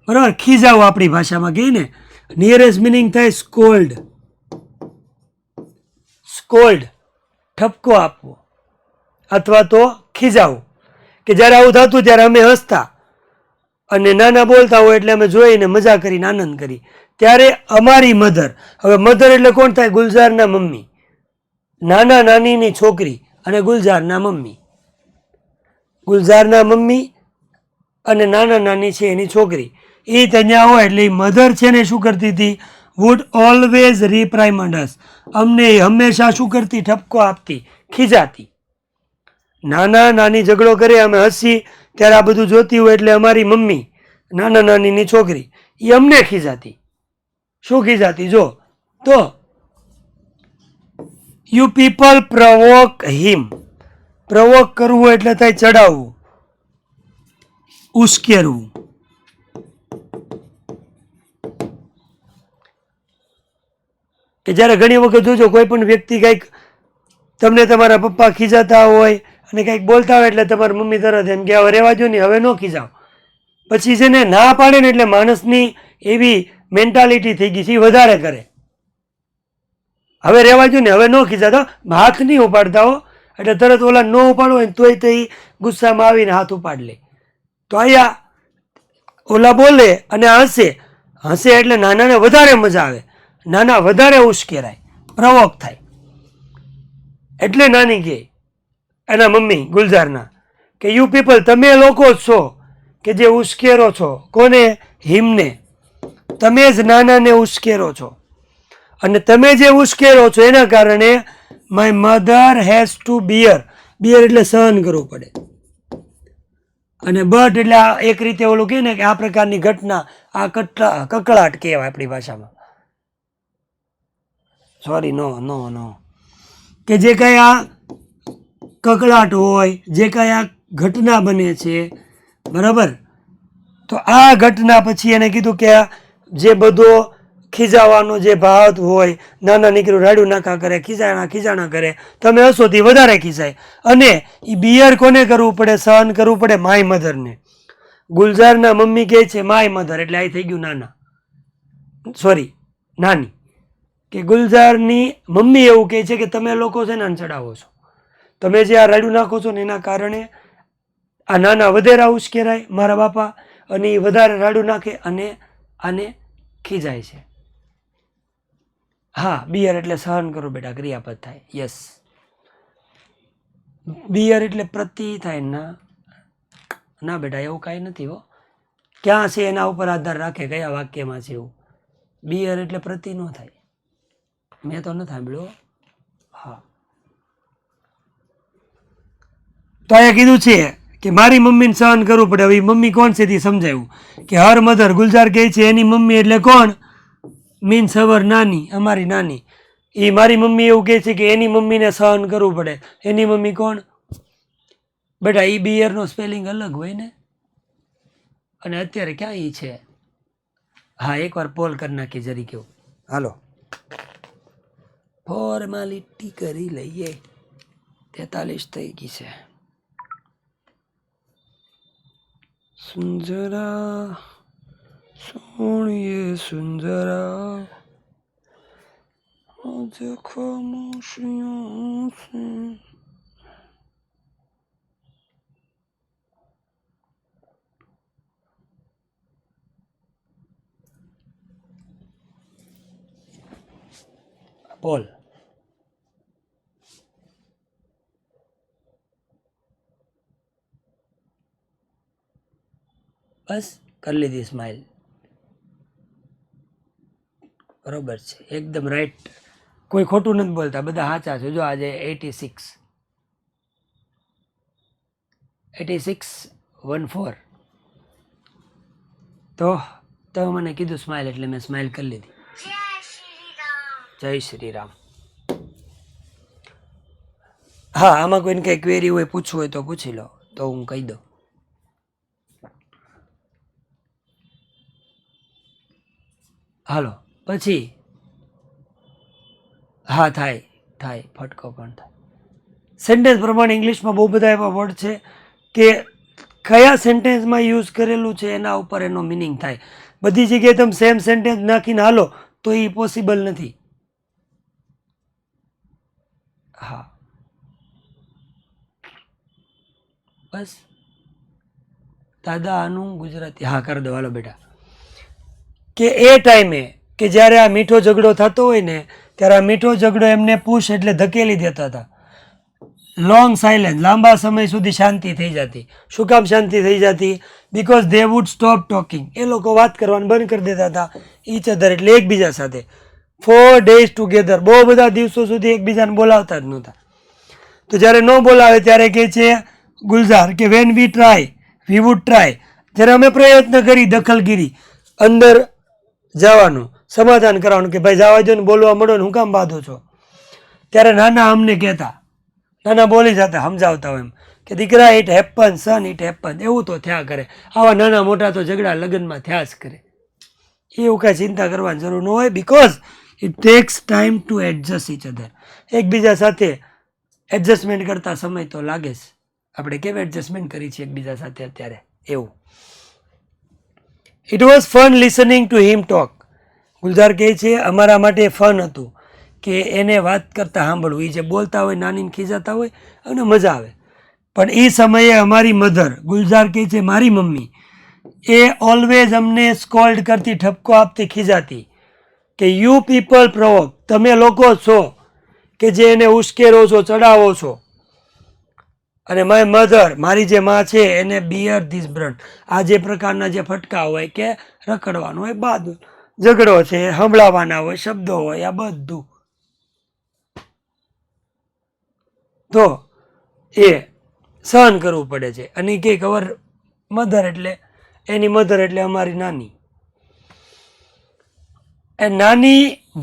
[SPEAKER 1] બરાબર, ખીજાવું આપણી ભાષામાં કહીએ ને. નિયરેસ્ટ મિનિંગ થાય સ્કોલ્ડ. સ્કોલ્ડ ઠપકો આપવો અથવા તો ખીજાવું. કે જ્યારે આવું થતું ત્યારે અમે હસતા અને નાના બોલતા હોય એટલે અમે જોઈને મજા કરીને આનંદ કરી. ત્યારે અમારી મધર, હવે મધર એટલે કોણ થાય? ગુલઝારના મમ્મી, નાના નાનીની છોકરી અને ગુલઝારના મમ્મી. ગુલઝારના મમ્મી અને નાના નાની છે એની છોકરી, એ ત્યાં હોય એટલે એ મધર છે ને શું કરતી હતી? વુડ ઓલવેઝ રીપ્રાઇમન્ડ અસ. અમને હંમેશા શું કરતી? ઠપકો આપતી, ખીજાતી. નાના નાની ઝઘડો કરે, અમે હસી ત્યારે આ બધું જોતી હોય એટલે અમારી મમ્મી, નાના નાનીની છોકરી, એ અમને ખીજાતી. શું ખીજાતી? જો તો યુ પીપલ પ્રવોક હિમ. પ્રવોક કરવું એટલે થાય ચડાવવું, ઉશ્કેરવું. કે જ્યારે ઘણી વખત જોજો કોઈ પણ વ્યક્તિ કંઈક તમને તમારા પપ્પા ખીજાતા હોય અને કંઈક બોલતા હોય એટલે તમારી મમ્મી તરત એમ કે હવે રહેવા જો ને, હવે ન ખીજાવ. પછી છે ને ના પાડે ને એટલે માણસની એવી મેન્ટાલિટી થઈ ગઈ છે, એ વધારે કરે. હવે રહેવા જો ને, હવે ન ખીજાતા, હાથ નહીં ઉપાડતા હો. એટલે તરત ઓલા ન ઉપાડો હોય તોય તો એ ગુસ્સામાં આવીને હાથ ઉપાડ લે. તો અહીંયા ઓલા બોલે અને હસે. હસે એટલે નાનાને વધારે મજા આવે, નાના વધારે ઉશ્કેરાય, પ્રવોક થાય. એટલે નાની કહે એના મમ્મી ગુલઝારના કે યુ પીપલ, તમે લોકો જ છો કે જે ઉશ્કેરો છો. કોને? હિમને. તમે જ નાનાને ઉશ્કેરો છો. અને તમે જે ઉશ્કેરો છો એના કારણે my mother has to bear. Bear એટલે સહન કરવું પડે. અને બટ એટલે એક રીતે ઓલું કહે ને કે આ પ્રકારની ઘટના, આ કકળાટ કહેવાય આપણી ભાષામાં. સોરી, નો નો નો કે જે કાંઈ આ કકળાટ હોય, જે કાંઈ આ ઘટના બને છે, બરાબર, તો આ ઘટના પછી એને કીધું કે જે બધો ખીજાવાનો જે ભાવ હોય, નાના નીકળ્યું રાડું નાખા કરે, ખીજાણા કરે, તમે હશો તે વધારે ખીજાય. અને એ બિયર કોને કરવું પડે? સહન કરવું પડે માય મધરને. ગુલઝારના મમ્મી કહે છે માય મધર, એટલે આ થઈ ગયું નાના, સોરી નાની. કે ગુલઝારની મમ્મી એવું કહે છે કે તમે લોકો છે ને ચડાવો છો, તમે જે આ રાડું નાખો છો ને એના કારણે આ નાના વધેરા ઉશ્કેરાય મારા બાપા, અને એ વધારે રાડું નાખે અને આને ખીજાય છે. હા, બિયર એટલે સહન કરો બેટા, ક્રિયાપદ થાય. યસ, બિયર એટલે પ્રતિ થાય. ના ના બેટા, એવું કાંઈ નથી હો. ક્યાં છે એના ઉપર આધાર રાખે કયા વાક્યમાં છે એવું. બિયર એટલે પ્રતિ ન થાય. મેં તો ન સાંભળ્યું. હા, તો અહીંયા કીધું છે કે મારી મમ્મીને સહન કરવું પડે. હવે મમ્મી કોણ છે તે સમજાયું કે હર મધર. ગુલઝાર કહે છે એની મમ્મી એટલે કોણ? મીન્સ અવર નાની, અમારી નાની. એ મારી મમ્મી એવું કહે છે કે એની મમ્મીને સહન કરવું પડે. એની મમ્મી કોણ? બેટા એ બિયરનો સ્પેલિંગ અલગ હોય ને. અને અત્યારે ક્યાં એ છે? હા, એકવાર પોલ કરી નાખી જરી કેવું. હાલો, ફોર્માલિટી કરી લઈએ. 43 થઈ ગઈ છે. સુંજરા સોણીએ સુંજરા આજ ખામોશિયોं से. પોલ બસ કરી લીધી સ્માઇલ. બરોબર છે, એકદમ રાઈટ. કોઈ ખોટું નથી બોલતા, બધા સાચા છે. જો આજે 86 તો તમે મને કીધું સ્માઇલ એટલે મેં સ્માઇલ કરી લીધી. જય શ્રી રામ. હા, આમાં કોઈને કંઈ ક્વેરી હોય, પૂછવું હોય તો પૂછી લો, તો હું કહી દઉં. હાલો, પછી હા થાય ફટકો પણ થાય. સેન્ટેન્સ પ્રમાણે ઇંગ્લિશમાં બહુ બધા એવા વર્ડ છે કે કયા સેન્ટેન્સમાં યુઝ કરેલું છે એના ઉપર એનો મિનિંગ થાય. બધી જગ્યાએ તમે સેમ સેન્ટેન્સ નાખીને હાલો તો એ પોસિબલ નથી. હા, બસ દાદા આનું ગુજરાતી હા કરી દો. હાલો બેટા, કે એ ટાઈમે કે જ્યારે આ મીઠો ઝઘડો થતો હોય ને ત્યારે આ મીઠો ઝઘડો એમને પુશ એટલે ધકેલી દેતા હતા. લોંગ સાયલેન્સ, લાંબા સમય સુધી શાંતિ થઈ જતી. શું કામ શાંતિ થઈ જતી? Because they would stop talking. એ લોકો વાત કરવાનું બંધ કરી દેતા હતા ઈચ અધર, એટલે એકબીજા સાથે 4 days ટુગેધર. બહુ બધા દિવસો સુધી એકબીજાને બોલાવતા જ નહોતા. તો જ્યારે ન બોલાવે ત્યારે કહે છે ગુલઝાર કે વેન વી વુડ ટ્રાય, જ્યારે અમે પ્રયત્ન કરી દખલગીરી, અંદર જવાનું, સમાધાન કરવાનું કે ભાઈ જવા દો ને, બોલવા મળો ને, હું કામ બાંધો છો? ત્યારે નાના અમને કહેતા, નાના બોલી જતા, સમજાવતા હોય એમ કે દીકરા it happen, son it happen, એવું તો થયા કરે, આવા નાના મોટા તો ઝઘડા લગ્નમાં થયા જ કરે, એવું કાંઈ ચિંતા કરવાની જરૂર ન હોય. Because it takes time to adjust each other. એકબીજા સાથે એડજસ્ટમેન્ટ કરતા સમય તો લાગે જ. આપણે કેમ એડજસ્ટમેન્ટ કરી છીએ એકબીજા સાથે અત્યારે, એવું. It was fun listening to him talk. Gulzar કહે છે અમારા માટે ફન હતું કે એને વાત કરતા સાંભળવું. એ જે બોલતા હોય, નાનીને ખીજાતા હોય અને મજા આવે. પણ એ સમયે અમારી મધર, ગુલઝાર કહે છે મારી મમ્મી, એ ઓલવેઝ અમને સ્કોલ્ડ કરતી, ઠપકો આપતી, ખીજાતી કે યુ પીપલ પ્રોવોક, તમે લોકો છો કે જે એને ઉશ્કેરો છો, ચડાવો છો. અને માય મધર, મારી જે માં છે, એને બિયર ધીસ બ્રન્ટ, આ જે પ્રકારના જે ફટકા હોય કે રખડવાનું હોય, બાદ ઝઘડો છે, સંભળાવાના હોય, શબ્દો હોય, આ બધું તો એ સહન કરવું પડે છે. અને કે ખબર મધર એટલે એની મધર એટલે અમારી નાની. And Nani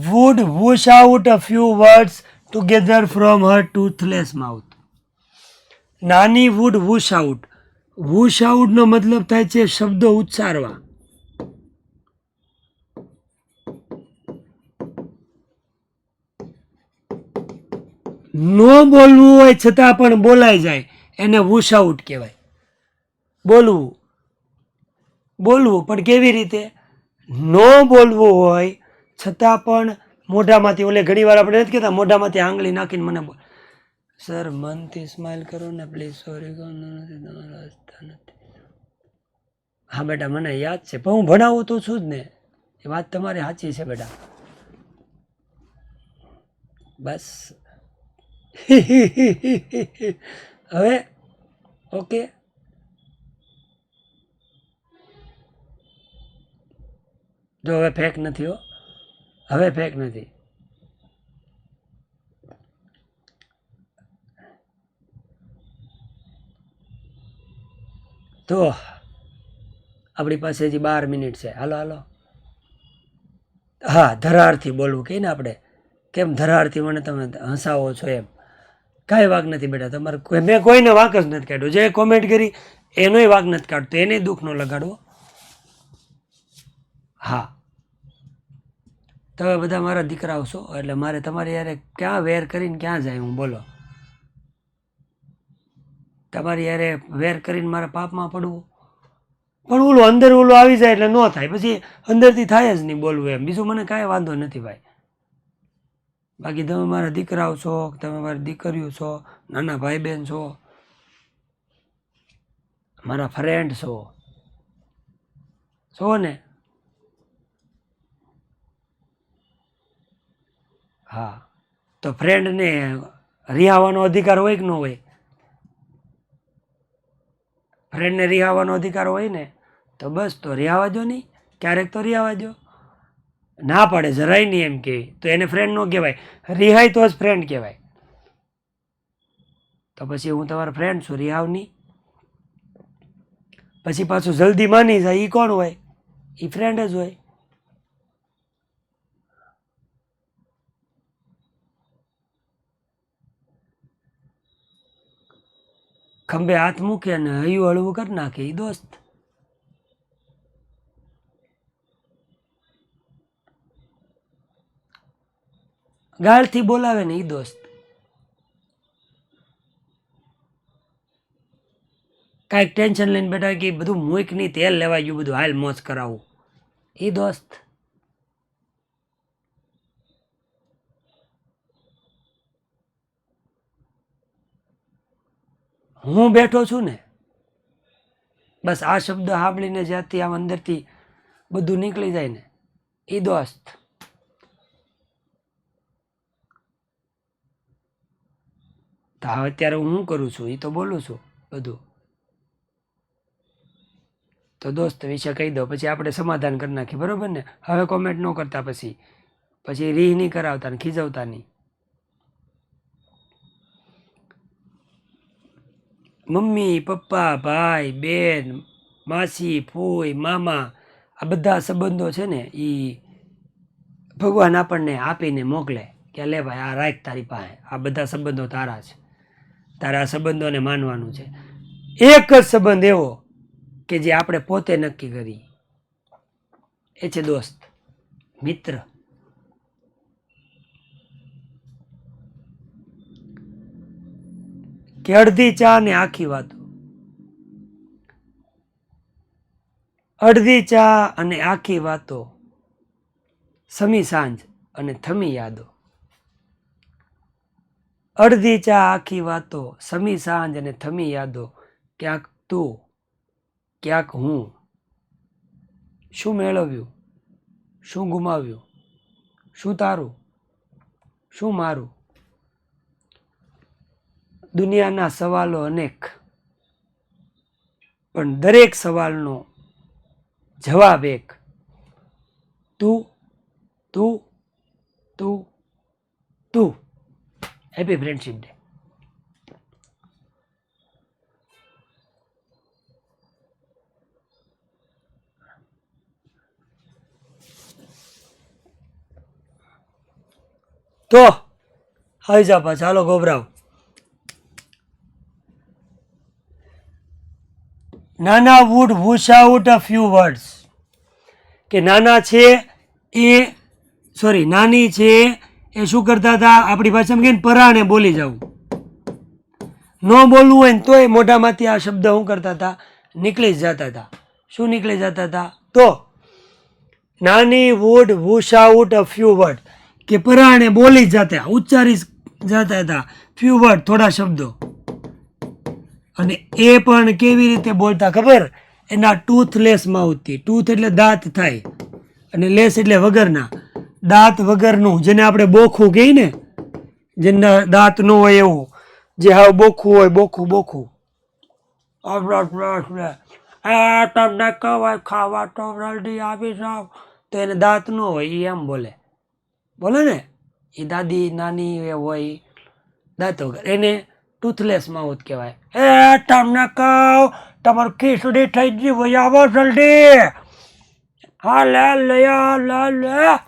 [SPEAKER 1] would whoosh out a few words together from her toothless mouth. નાની વુડ વૂશ આઉટ. વૂશ આઉટ નો મતલબ થાય છે શબ્દો ઉચ્ચારવા. નો બોલવું હોય છતાં પણ બોલાઈ જાય એને વૂશ આઉટ કહેવાય. બોલવું પણ કેવી રીતે? નો બોલવું હોય છતાં પણ મોઢામાંથી, ઓલે ઘણી વાર આપણે નથી કહેતા મોઢામાંથી આંગળી નાખીને મને બોલ, સર મનથી સ્માઇલ કરો ને પ્લીઝ, સોરી નથી, તમારા હસતા નથી. હા બેટા મને યાદ છે, પણ હું ભણાવું તો છું જ ને, એ વાત તમારી સાચી છે બેટા. બસ હવે ઓકે. જો હવે ફેક નથી હો, હવે ફેક નથી. તો આપણી પાસે હજી 12 મિનિટ છે. હાલો. હા, ધરારથી બોલવું કહીએ ને આપણે, કેમ ધરારથી મને તમે હસાવો છો એમ. કાંઈ વાંક નથી બેટા તમારે, મેં કોઈને વાંક જ નથી કાઢ્યો. જે કોમેન્ટ કરી એનોય વાંક નથી કાઢતો, એને દુઃખ ન લગાડવો. હા, તમે બધા મારા દીકરાઓ છો એટલે મારે તમારી યારે ક્યાં વેર કરીને ક્યાં જાય હું, બોલો? તમારી યારે વેર કરીને મારા પાપમાં પડવું? પણ ઓલું અંદર ઓલું આવી જાય એટલે ન થાય, પછી અંદરથી થાય જ નહીં બોલવું એમ. બીજું મને કાંઈ વાંધો નથી ભાઈ. બાકી તમે મારા દીકરાઓ છો, તમે મારી દીકરીઓ છો, નાના ભાઈ બહેન છો, મારા ફ્રેન્ડ છો ને? હા, તો ફ્રેન્ડને રિહાવાનો અધિકાર હોય કે ન હોય? ફ્રેન્ડને રિહાવાનો અધિકાર હોય ને, તો બસ તો રિહાવા દો નહીં, ક્યારેક તો રિહાવા દો. ના પાડે જરાય નહીં એમ કે તો એને ફ્રેન્ડ ન કહેવાય, રિહાય તો જ ફ્રેન્ડ કહેવાય. તો પછી હું તમારા ફ્રેન્ડ છું, રિહાવ નહીં. પછી પાછું જલ્દી માની જાય એ કોણ હોય? એ ફ્રેન્ડ જ હોય. ખંભે હાથ મૂકે અને હૈયું હળવું કરી નાખે એ દોસ્ત. ગાળથી બોલાવે ને એ દોસ્ત. કાંઈક ટેન્શન લઈને બેઠા કે બધું મૂક નહીં, તેલ લેવા ગયું, બધું હાલ મોજ કરાવું, એ દોસ્ત. હું બેઠો છું ને, બસ આ શબ્દ સાંભળીને જ્યાંથી આમ અંદરથી બધું નીકળી જાય ને, એ દોસ્ત. તો હવે અત્યારે હું શું કરું છું એ તો બોલું છું બધું. તો દોસ્ત વિશે કહી દો, પછી આપણે સમાધાન કરી નાખીએ, બરોબર ને? હવે કોમેન્ટ ન કરતા, પછી રીહ નહીં કરાવતા ને ખીજવતા નહીં. મમ્મી, પપ્પા, ભાઈ, બેન, માસી, ફૂઈ, મામા, આ બધા સંબંધો છે ને એ ભગવાન આપણને આપીને મોકલે. કે લે ભાઈ આ રાખ તારી પાસે, આ બધા સંબંધો તારા છે, તારા આ સંબંધોને માનવાનું છે. એક જ સંબંધ એવો કે જે આપણે પોતે નક્કી કરીએ, એ છે દોસ્ત, મિત્ર. કે અડધી ચા ને આખી વાતો, અડધી ચા અને આખી વાતો, સમી સાંજ અને થમી યાદો. અડધી ચા આખી વાતો, સમી સાંજ અને થમી યાદો. ક્યાંક તું, ક્યાંક હું, શું મેળવ્યું, શું ગુમાવ્યું, શું તારું, શું મારું. દુનિયાના સવાલો અનેક, પણ દરેક સવાલનો જવાબ એક, તું તું તું તું. Happy friendship day. તો આવી જા પાછા, ચાલો ગોબરાવ. નાના wood wush out a few words. કે નાના છે એ સોરી નાની છે એ શું કરતા હતા, આપણી ભાષામાં કહીને પરાણે બોલી જવું. ન બોલવું હોય ને તોય મોઢામાંથી આ શબ્દ શું કરતા હતા, નીકળી જ જતા હતા. શું નીકળી જતા હતા? તો નાની wood wush out a few words, કે પરાણે બોલી જ જતા, ઉચ્ચારી જતા હતા few words, થોડા શબ્દો. અને એ પણ કેવી રીતે બોલતા ખબર? એના ટૂથલેસ માઉથથી. ટૂથ એટલે દાંત થાય, અને લેસ એટલે વગરના. દાંત વગરનું, જેને આપણે બોખું કહીએ ને, જેના દાંત ન હોય એવું, જે હાવ બોખું હોય, બોખું બોખું. તમને કહેવાય ખાવા તો જલ્દી આવી જાવ, તો એને દાંત ન હોય, એ એમ બોલે. બોલે ને એ દાદી નાની એ હોય દાંત વગર, એને ટૂથલેસ માઉથ કહેવાય. તમને કહું તમારું ખીચડી થઈ ગઈ હોય, આવો જલ્દી, હા લે લે.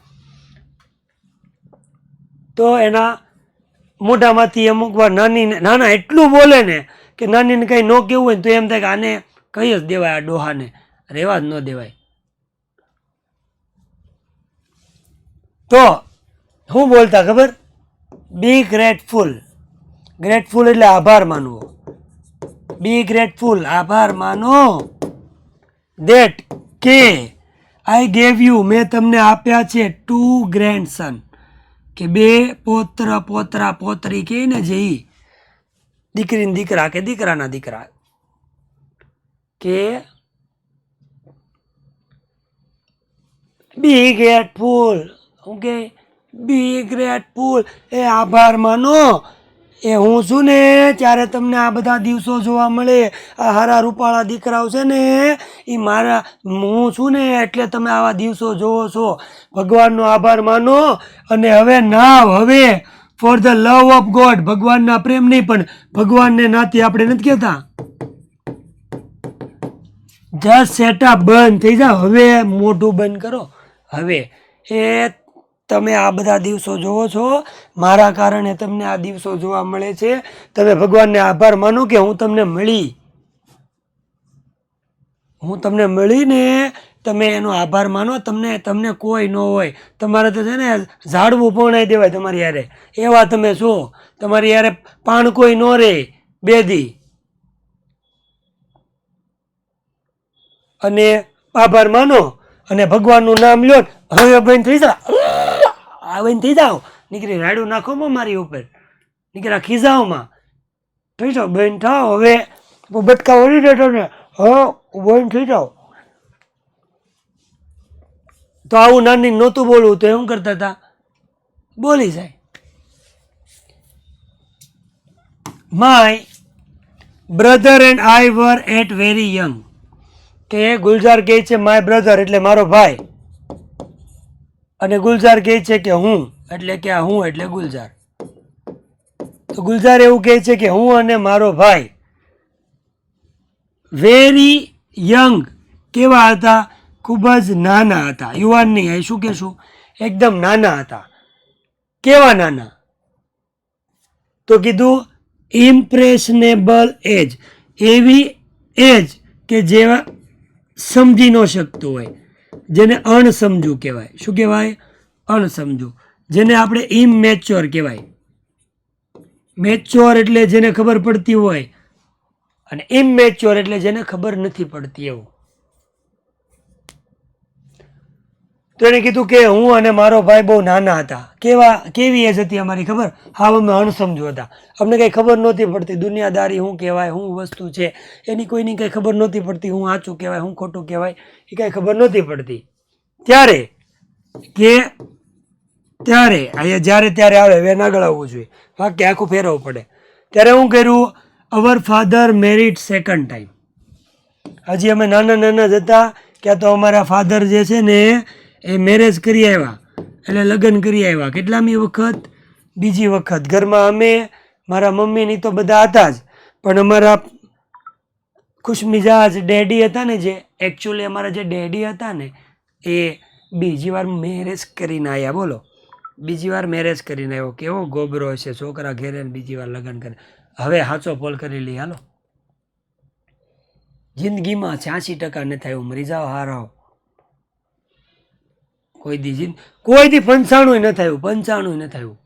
[SPEAKER 1] તો એના મોઢામાંથી અમુક વાર નાના એટલું બોલે ને કે નાનીને કંઈ ન કેવું હોય તો એમ થાય કે આને કહી જ દેવાય, આ ડોહાને રહેવા જ ન દેવાય. તો શું બોલતા ખબર? બી ગ્રેટફુલ. ગ્રેટફુલ એટલે આભાર માનવો. બી ગ્રેટફુલ, આભાર માનો. ધેટ, કે આઈ ગેવ યુ, મેં તમને આપ્યા છે 2 ગ્રેન્ડસન, કે 2 પોત્ર પોતરા પોતરી કે ને જે દીકરીને દીકરા કે દીકરાના દીકરા. કે બી ગ્રેટફુલ, ઓકે, બી ગ્રેટફુલ, એ આભાર માનો. એ હું છું ને ત્યારે તમને આ બધા દિવસો જોવા મળે, આ હારા રૂપાળા દીકરાઓ છે ને એ મારા, હું છું ને એટલે તમે આવા દિવસો જોવો છો. ભગવાનનો આભાર માનો. અને હવે નાવ, હવે for the love of God, ભગવાનના પ્રેમ નહીં પણ ભગવાનને નાતી આપણે નથી કહેતા. જસ્ટ સેટઅપ, બંધ થઈ જાઓ, હવે મોઢું બંધ કરો. હવે એ તમે આ બધા દિવસો જોવો છો, મારા કારણે તમને આ દિવસો જોવા મળે છે. તમે ભગવાનને આભાર માનો કે હું તમને મળી, હું તમને મળીને તમે એનો આભાર માનો. તમને કોઈ ન હોય, તમારે તો છે ને ઝાડવું પહોંચાઈ દેવાય તમારી યારે, એવા તમે છો. તમારી યારે પાણ કોઈ ન રહે બેદી. અને આભાર માનો અને ભગવાનનું નામ લ્યો. હવે બંધ થઈ જા, બંધ થઈ જાઓ. નીકળી રાડું નાખો મારી ઉપર, નીકળ્યા ખીજાઓમાં થઈ જાઓ, બંધ થાવ. હવે બટકા વળી દેતો ને, હા બંધ થઈ જાઓ. તો આવું નાની નહોતું બોલવું તો એવું કરતા હતા, બોલી જાય. My brother and I were at very young. કે ગુલઝાર કહે છે માય બ્રધર એટલે મારો ભાઈ, અને ગુલઝાર કહે છે કે હું એટલે કે આ હું એટલે ગુલઝાર. તો ગુલઝાર એવું કહે છે કે હું અને મારો ભાઈ વેરી યંગ, કેવા હતા? ખૂબ જ નાના હતા. યુવાન નહીં, શું કહેશું, એકદમ નાના હતા. કેવા નાના? તો કીધું ઇમ્પ્રેશનેબલ એજ, એવી એજ કે જેવા સમજી ન શકતું હોય, જેને અણસમજુ કહેવાય. શું કહેવાય? અણસમજુ. જેને આપણે ઇમેચ્યોર કહેવાય. મેચ્યોર એટલે જેને ખબર પડતી હોય, અને ઇમેચ્યોર એટલે જેને ખબર નથી પડતી એવું. તો એને કીધું કે હું અને મારો ભાઈ બહુ નાના હતા. કેવી એજ હતી અમારી ખબર? હા, અમે અણસમજુ હતા. અમને કંઈ ખબર નહોતી પડતી દુનિયાદારી શું કહેવાય, શું વસ્તુ છે એની કોઈની કંઈ ખબર નહોતી પડતી. હું સાચું કહેવાય, હું ખોટું કહેવાય એ કાંઈ ખબર નહોતી પડતી. ત્યારે અહીંયા જ્યારે ત્યારે આવે વેન આગળ આવવું જોઈએ, વાક્ય આખું ફેરવવું પડે. ત્યારે હું કર્યું, our father married second time. હજી અમે નાના નાના જ હતા ક્યાં તો અમારા ફાધર જે છે ને એ મેરેજ કરી આવ્યા, એટલે લગ્ન કરી આવ્યા. કેટલામી વખત? બીજી વખત. ઘરમાં અમે, મારા મમ્મીની તો બધા હતા જ, પણ અમારા ખુશમિજાજ ડેડી હતા ને, જે એકચ્યુઅલી અમારા જે ડેડી હતા ને એ બીજી વાર મેરેજ કરીને આવ્યા. બોલો, બીજી વાર મેરેજ કરીને આવ્યો. કેવો ગોબરો હશે છોકરા ઘેરે બીજી વાર લગ્ન કરે. હવે સાચો પોલ કરી લઈ હાલો. જિંદગીમાં 86% ન થાય, મરી જાઓ હારો. કોઈ દી 95 ન થયું, 95 ન થયું.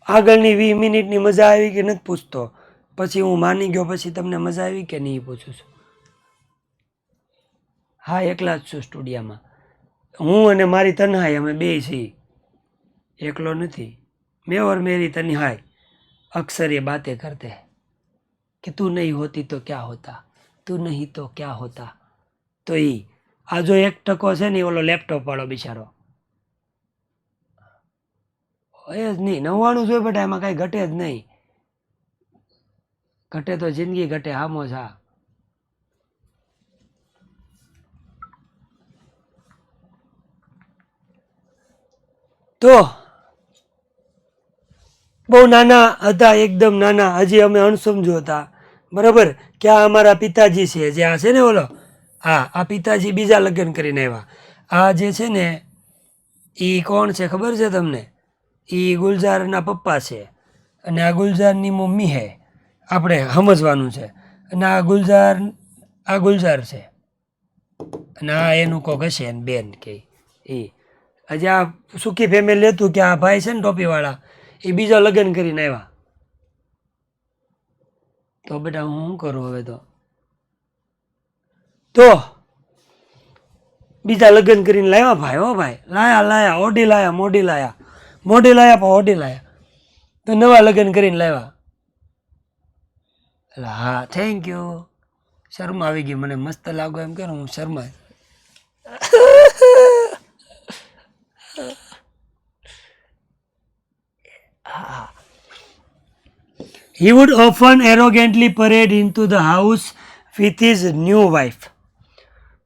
[SPEAKER 1] આગળની 20 મિનિટની મજા આવી કે નથી પૂછતો, પછી હું માની ગયો પછી તમને મજા આવી કે નહીં પૂછું છું. હા, એકલા જ છું સ્ટુડિયામાં. હું અને મારી તન્હાઈ, અમે બે છીએ, એકલો નથી. મેં ઓર મેરી તન્હાઈ અક્સર ये बातें करते हैं कि તું નહીં હોતી તો ક્યાં હોતા, તું નહીં તો ક્યાં હોતા. તો આ જો 1% છે ને ઓલો લેપટોપ વાળો બિચારો એ જ નહીં. 99 જોઈએ બેટા, એમાં કાંઈ ઘટે જ નહીં. ઘટે તો જિંદગી ઘટે, હામો જા. તો બહુ નાના હતા, એકદમ નાના, હજી અમે અણસમજુ હતા. બરાબર. ક્યાં અમારા પિતાજી છે, જે આ છે ને ઓલો, હા, આ પિતાજી બીજા લગ્ન કરીને આવ્યા. આ જે છે ને એ કોણ છે ખબર છે તમને? એ ગુલજારના પપ્પા છે, અને આ ગુલજારની મમ્મી છે. આપણે સમજવાનું છે. અને આ ગુલજાર છે, અને આ એનું કોક હશે એને બેન કે એ. હજી આ સુખી ફેમિલી હતું કે આ ભાઈ છે ને ટોપીવાળા, એ બીજા લગ્ન કરીને આવ્યા. તો બેટા હું શું કરું હવે? તો બીજા લગ્ન કરીને લાવ્યા ભાઈ. હો ભાઈ, લાયા ઓડી લાયા, મોડી લાયા પણ ઓડી લાયા. તો નવા લગ્ન કરીને લાવ્યા. એટલે હા, થેન્ક યુ. શર્મા આવી ગઈ મને, મસ્ત લાગો એમ કે હું Sharma. He would often arrogantly parade into the house with his new wife.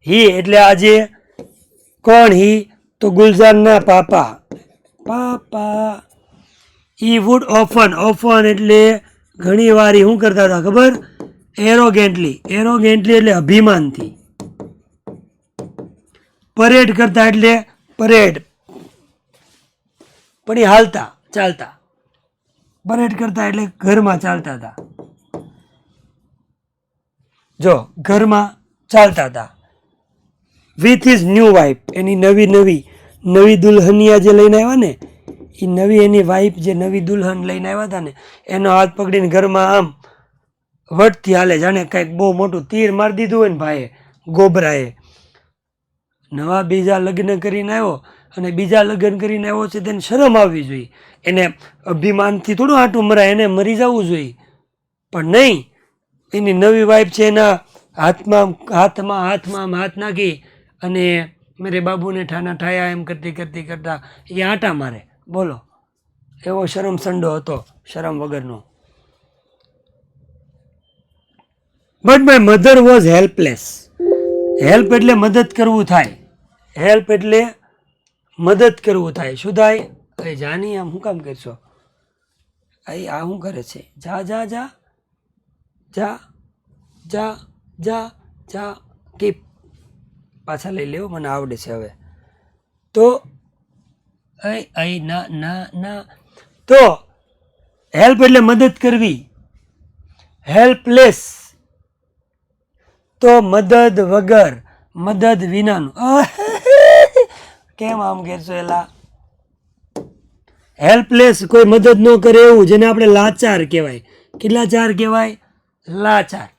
[SPEAKER 1] He એટલે આજે કોણ? હી તો ગુલજારના પાપા. He would often એટલે ઘણી વાર શું કરતા હતા ખબર? એરોગેન્ટલી એટલે અભિમાનથી. પરેડ કરતા એટલે પરેડ, પણ એ હાલતા ચાલતા. પરેડ કરતા એટલે ઘરમાં ચાલતા હતા. જો ઘરમાં ચાલતા હતા. વિથ હિઝ ન્યૂ વાઇફ, એની નવી દુલ્હનિયા જે લઈને આવ્યા ને, એ નવી એની વાઇફ જે નવી દુલ્હન લઈને આવ્યા હતા ને, એનો હાથ પકડીને ઘરમાં આમ વટથી હાલે, જાણે કંઈક બહુ મોટું તીર મારી દીધું હોય ને ભાઈએ, ગોબરાએ. નવા બીજા લગ્ન કરીને આવ્યો, અને બીજા લગ્ન કરીને આવ્યો છે તેને શરમ આવવી જોઈએ. એને અભિમાનથી થોડું આંટું મરાય, એને મરી જવું જોઈએ. પણ નહીં, એની નવી વાઇફ છે એના હાથમાં હાથ નાખી અને મેરે બાબુને ઠાના ઠાયા એમ કરતા એ આંટા મારે. બોલો, એવો શરમ સંડો હતો, શરમ વગરનો. But my mother was helpless. Help એટલે મદદ કરવું થાય. હેલ્પ એટલે મદદ કરવું થાય. શું થાય? અરે જાની, આમ શું કામ કરશો? આ શું કરે છે? જા જા જા જા જા જા જા કીપ. પાછા લઈ લેવું, મને આવડે છે હવે. તો ના ના ના, તો હેલ્પ એટલે મદદ કરવી, હેલ્પલેસ તો મદદ વગર, મદદ વિનાનું. કેમ આમ કરશો એલા? હેલ્પલેસ કોઈ મદદ ન કરે એવું, જેને આપણે લાચાર કહેવાય. કેટલા ચાર કહેવાય? લાચાર.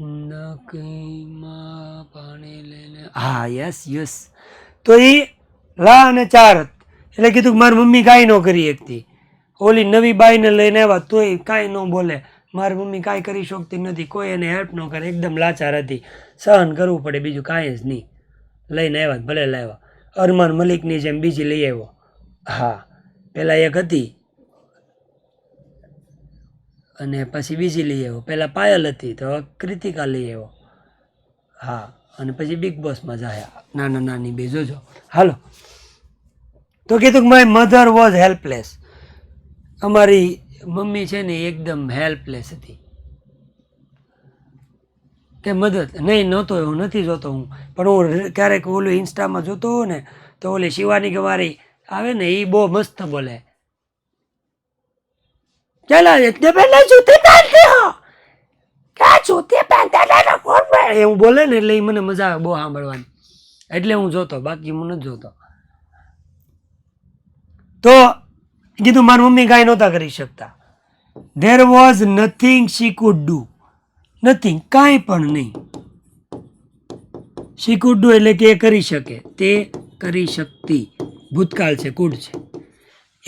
[SPEAKER 1] નકીમાં પાણી લઈને, હા યસ યસ. તો એ લા અને ચાર એટલે કીધું કે મારી મમ્મી કાંઈ ન કરી શકતી. ઓલી નવી બાઈને લઈને આવ્યા તોય કાંઈ ન બોલે. મારી મમ્મી કાંઈ કરી શકતી નથી, કોઈ એને હેલ્પ ન કરે, એકદમ લાચાર હતી, સહન કરવું પડે, બીજું કાંઈ જ નહીં. લઈને આવ્યા ભલે લાવ્યા. અરમાન મલિકની જેમ બીજી લઈ આવ્યો. હા, પહેલાં એક હતી અને પછી બીજી લઈ આવ્યો. પહેલાં પાયલ હતી તો કૃતિકા લઈ આવ્યો. હા, અને પછી બિગ બોસમાં જાયા નાના નાની બે. જોજો. હાલો, તો કીધું કે માય મધર વોઝ હેલ્પલેસ. અમારી મમ્મી છે ને એકદમ હેલ્પલેસ હતી. કે મદદ નહીં નહોતો, હું નથી જોતો હું, પણ હું ક્યારેક ઓલું ઇન્સ્ટામાં જોતો હોઉં ને તો ઓલી શિવાની કવારી આવે ને, એ બહુ મસ્ત બોલે. ચાલો પહેલા જૂતી પહેરતી હો, ક્યાં જૂતી પહેરતા એવું બોલે ને, એટલે એ મને મજા આવે બહુ સાંભળવાની, એટલે હું જોતો, બાકી હું નથી જોતો. તો કીધું મારી મમ્મી કાંઈ નહોતા કરી શકતા. There was nothing she could do. Nothing, કાંઈ પણ નહીં. શી કુડ ડુ એટલે કે એ કરી શકે, તે કરી શકતી. ભૂતકાળ છે, કુડ છે.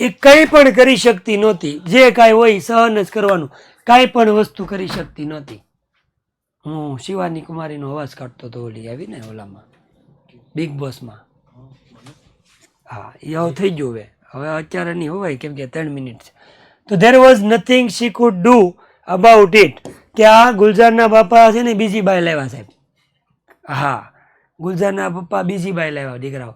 [SPEAKER 1] એ કંઈ પણ કરી શકતી નહોતી. જે કાંઈ હોય સહન જ કરવાનું. કાંઈ પણ વસ્તુ કરી શકતી નહોતી. હું શિવાની કુમારીનો અવાજ કાઢતો હતો ઓલી આવીને ઓલામાં બિગ બોસમાં. હા, એ હવે થઈ ગયું. હવે અત્યારે નહીં હોવાય કેમ કે 3 મિનિટ છે. તો there was nothing she could do about it. કે આ ગુલઝારના બાપા છે ને બીજી બાઈ લાવ્યા સાહેબ. હા, ગુલઝારના પપ્પા બીજી બાઈ લાવ્યા દીકરાઓ.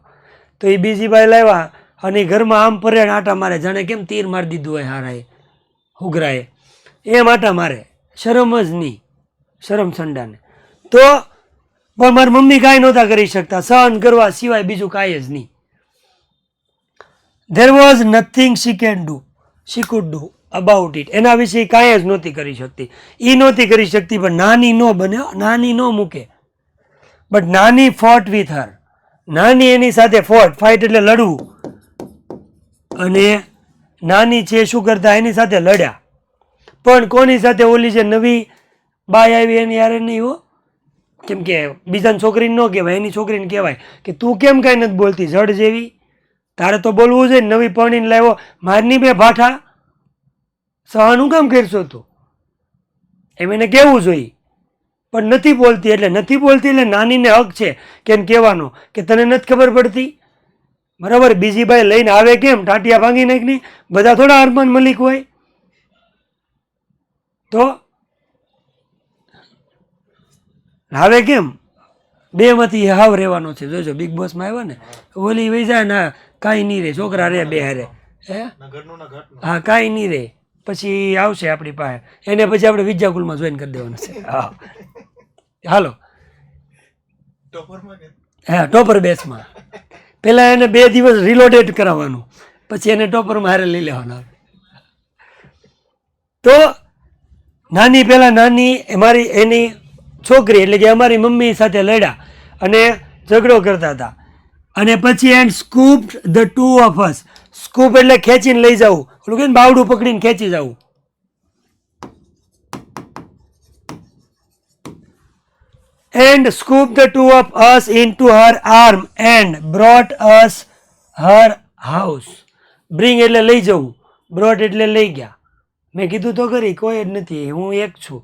[SPEAKER 1] તો એ બીજી બાઈ લાવ્યા અને ઘરમાં આમ પરેણ આટા મારે, જાણે કેમ તીર મારી દીધું હોય હારાએ હુગરાએ, એમ આટા મારે. શરમ જ નહીં, શરમ સંડાને. તો પણ મારી મમ્મી કાંઈ નહોતા કરી શકતા, સહન કરવા સિવાય બીજું કાંઈ જ નહીં. There was nothing she can do, she could do about it. એના વિશે કાંઈ જ નહોતી કરી શકતી. એ નહોતી કરી શકતી, પણ નાની ન બને, નાની ન મૂકે. બટ નાની ફોટ વિથ હર. નાની એની સાથે ફોટ, ફાઇટ એટલે લડવું. અને નાની છે શું કરતા, એની સાથે લડ્યા. પણ કોની સાથે? ઓલી જે નવી બાઈ આવી એની યારે નહીં હો. કેમ કે બીજાની છોકરીને ન કહેવાય, એની છોકરીને કહેવાય કે તું કેમ કાંઈ નથી બોલતી જડ જેવી, તારે તો બોલવું જોઈએ. નવી પરણીને લાવ્યો, મારની બે ભાઠા સહન હું કામ કરશો તું, એમ એને કહેવું જોઈએ. પણ નથી બોલતી, એટલે નથી બોલતી એટલે નાનીને હક છે કેમ કહેવાનો કે તને નથી ખબર પડતી, બરાબર? બીજી બાઈ લઈને આવે કેમ, ટાંટિયા ભાંગી નાખની. બધા થોડા અરમાન મલિક હોય. તો આવે કેમ? બે માંથી હાવ રહેવાનો છે. જોજો બિગ બોસમાં આવ્યો ને, ઓલી વહી જાય ને કાંઈ નહીં રહે, છોકરા રહે બે હારે. હે હા, કાંઈ નહીં રહે. પછી આવશે આપણી પાસે, એને પછી આપણે વિદ્યાકુલમાં જોઈન કરી દેવાનું છે. હા, હાલો. હા, ટોપર બેસમાં પેલા એને 2 દિવસ રિલોડેડ કરાવવાનું, પછી એને ટોપરમાં હારે લઈ લેવાના. તો નાની પેલા નાની અમારી એની છોકરી એટલે કે અમારી મમ્મી સાથે લડ્યા અને ઝઘડો કરતા હતા. અને પછી and scoop the 2 of us. Scoop એટલે ખેંચીને લઈ જવું, ઓલું કે બાવડું પકડીને ખેંચી જવું. And scooped the 2 of us into her arm and brought us her house. Bring એટલે લઈ જવું, brought એટલે લઈ ગયા. મેં કીધું તો ખરી, કોઈ જ નથી, હું એક છું.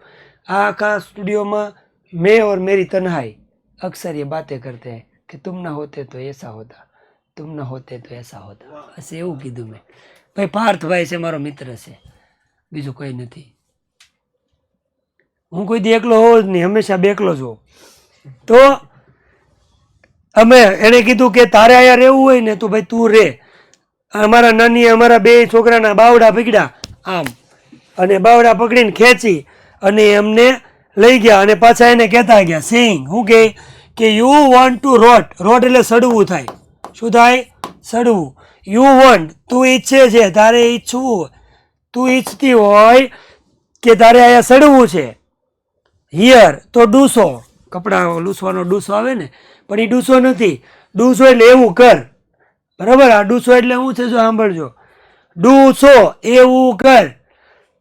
[SPEAKER 1] આ આખા સ્ટુડિયોમાં મેં और मेरी तन्हाई अक्सर ये बातें करते हैं कि तुम ना होते तो ऐसा होता, तुम ना होते तो ऐसा होता. બસ એવું કીધું મેં. ભાઈ પાર્થભાઈ છે મારો મિત્ર છે, બીજું કોઈ નથી. હું કોઈ દી એકલો હોઉં જ નહીં, હંમેશા બેકલો જ હોઉં. તો અમે એને કીધું કે તારે અહીંયા રહેવું હોય ને તો ભાઈ તું રે. અમારા નાની અમારા 2 છોકરાના બાવડા પકડ્યા આમ, અને બાવડા પકડીને ખેંચી અને એમને લઈ ગયા અને પાછા એને કહેતા ગયા સેઇંગ હું કે યુ વોન્ટ ટુ રોટ. રોટ એટલે સડવું થાય. શું થાય? સડવું. યુ વોન્ટ તું ઈચ્છે છે, તારે ઈચ્છવું, તું ઈચ્છતી હોય કે તારે અહીંયા સડવું છે. હિયર તો ડૂસો, કપડાં લૂસવાનો ડૂસો આવે ને, પણ એ ડૂસો નથી. ડૂસો એટલે એવું કર. બરાબર? આ ડૂસો એટલે શું છે? જો સાંભળજો, ડૂસો એવું કર.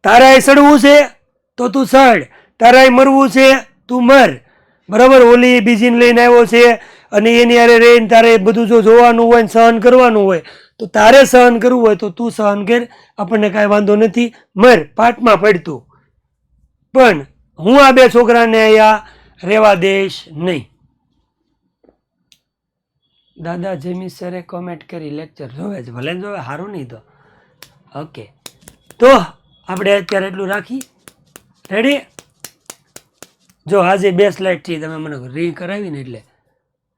[SPEAKER 1] તારાય સડવું છે તો તું સડ, તારાય મરવું છે તું મર. બરાબર? ઓલી બીજીને લઈને આવ્યો છે અને એની હારે રહીને તારે બધું જો જોવાનું હોય ને સહન કરવાનું હોય તો તારે સહન કરવું હોય તો તું સહન કર, આપણને કાંઈ વાંધો નથી, મર, પાટમાં પડતું. પણ હું આ બે છોકરાને અહીંયા રહેવા દઈશ નહીં. દાદા જેમી સરે કોમેન્ટ કરી લેક્ચર જોવે છે, ભલે જોવે, સારું નહીં તો ઓકે. તો આપણે અત્યારે એટલું રાખી. રેડી? જો આજે 2 સ્લાઇડ થી તમે મને રી કરાવી ને એટલે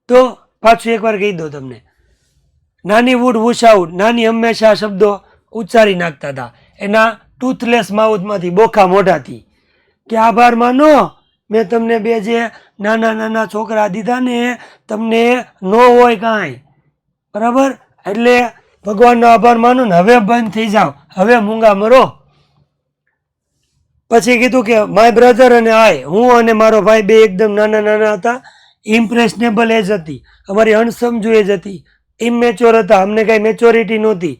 [SPEAKER 1] તો પાછું એકવાર કહી દો તમને. નાની વુડ વુશ આઉટ, નાની હંમેશા શબ્દો ઉચ્ચારી નાખતા હતા એના ટૂથલેસ માઉથમાંથી, બોખા મોઢાથી, કે આભાર માનો મેં તમને 2 જે નાના નાના છોકરા દીધા ને તમને ન હોય કાંઈ. બરાબર? એટલે ભગવાનનો આભાર માનો ને હવે બંધ થઈ જાઓ, હવે મૂંગા મરો. પછી કીધું કે માય બ્રધર અને આય, હું અને મારો ભાઈ 2 એકદમ નાના નાના હતા. ઇમ્પ્રેશનેબલ એજ હતી, અમારી અણસમજુ એજ હતી, ઇમેચ્યોર હતા, અમને કાંઈ મેચ્યોરિટી નહોતી.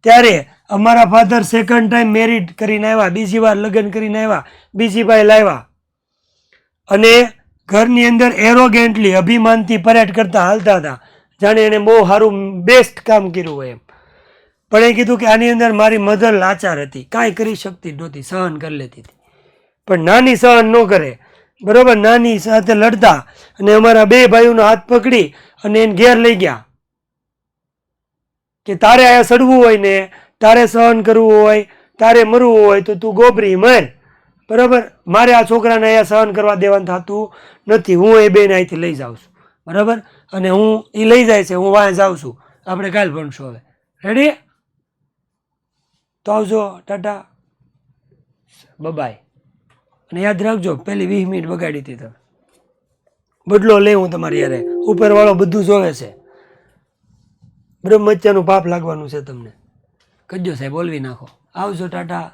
[SPEAKER 1] ત્યારે અમારા ફાધર સેકન્ડ ટાઈમ મેરિડ કરીને આવ્યા, બીજી વાર લગ્ન કરીને આવ્યા, બીજી ભાઈ લાવ્યા અને ઘરની અંદર એરોગેન્ટલી, અભિમાનથી પરેડ કરતા હાલતા હતા, જાણે એને બહુ સારું બેસ્ટ કામ કર્યું હોય એમ. પણ એ કીધું કે આની અંદર મારી મધર લાચાર હતી, કાંઈ કરી શકતી નહોતી, સહન કરી લેતી હતી. પણ નાની સહન ન કરે. બરાબર? નાની સાથે લડતા અને અમારા 2 ભાઈઓનો હાથ પકડી અને એને ઘેર લઈ ગયા કે તારે અહીંયા સડવું હોય ને, તારે સહન કરવું હોય, તારે મરવું હોય તો તું ગોબરી મર. બરાબર? મારે આ છોકરાને અહીંયા સહન કરવા દેવાનું થતું નથી, હું એ 2ને અહીંથી લઈ જાઉં છું. બરાબર? અને હું એ લઈ જાય છે, હું વાંહે જાઉં છું. આપણે કાલ ભણશું હવે. રેડી? તો આવજો, ટાટા, બાય. અને યાદ રાખજો, પહેલી 20 મિનિટ બગાડી હતી તમે. બદલો લે હું તમારી યારે, ઉપરવાળો બધું જોવે છે. બ્રહ્મત્યાનું પાપ લાગવાનું છે તમને. કજો સાહેબ, બોલવી નાખો. આવજો, ટાટા.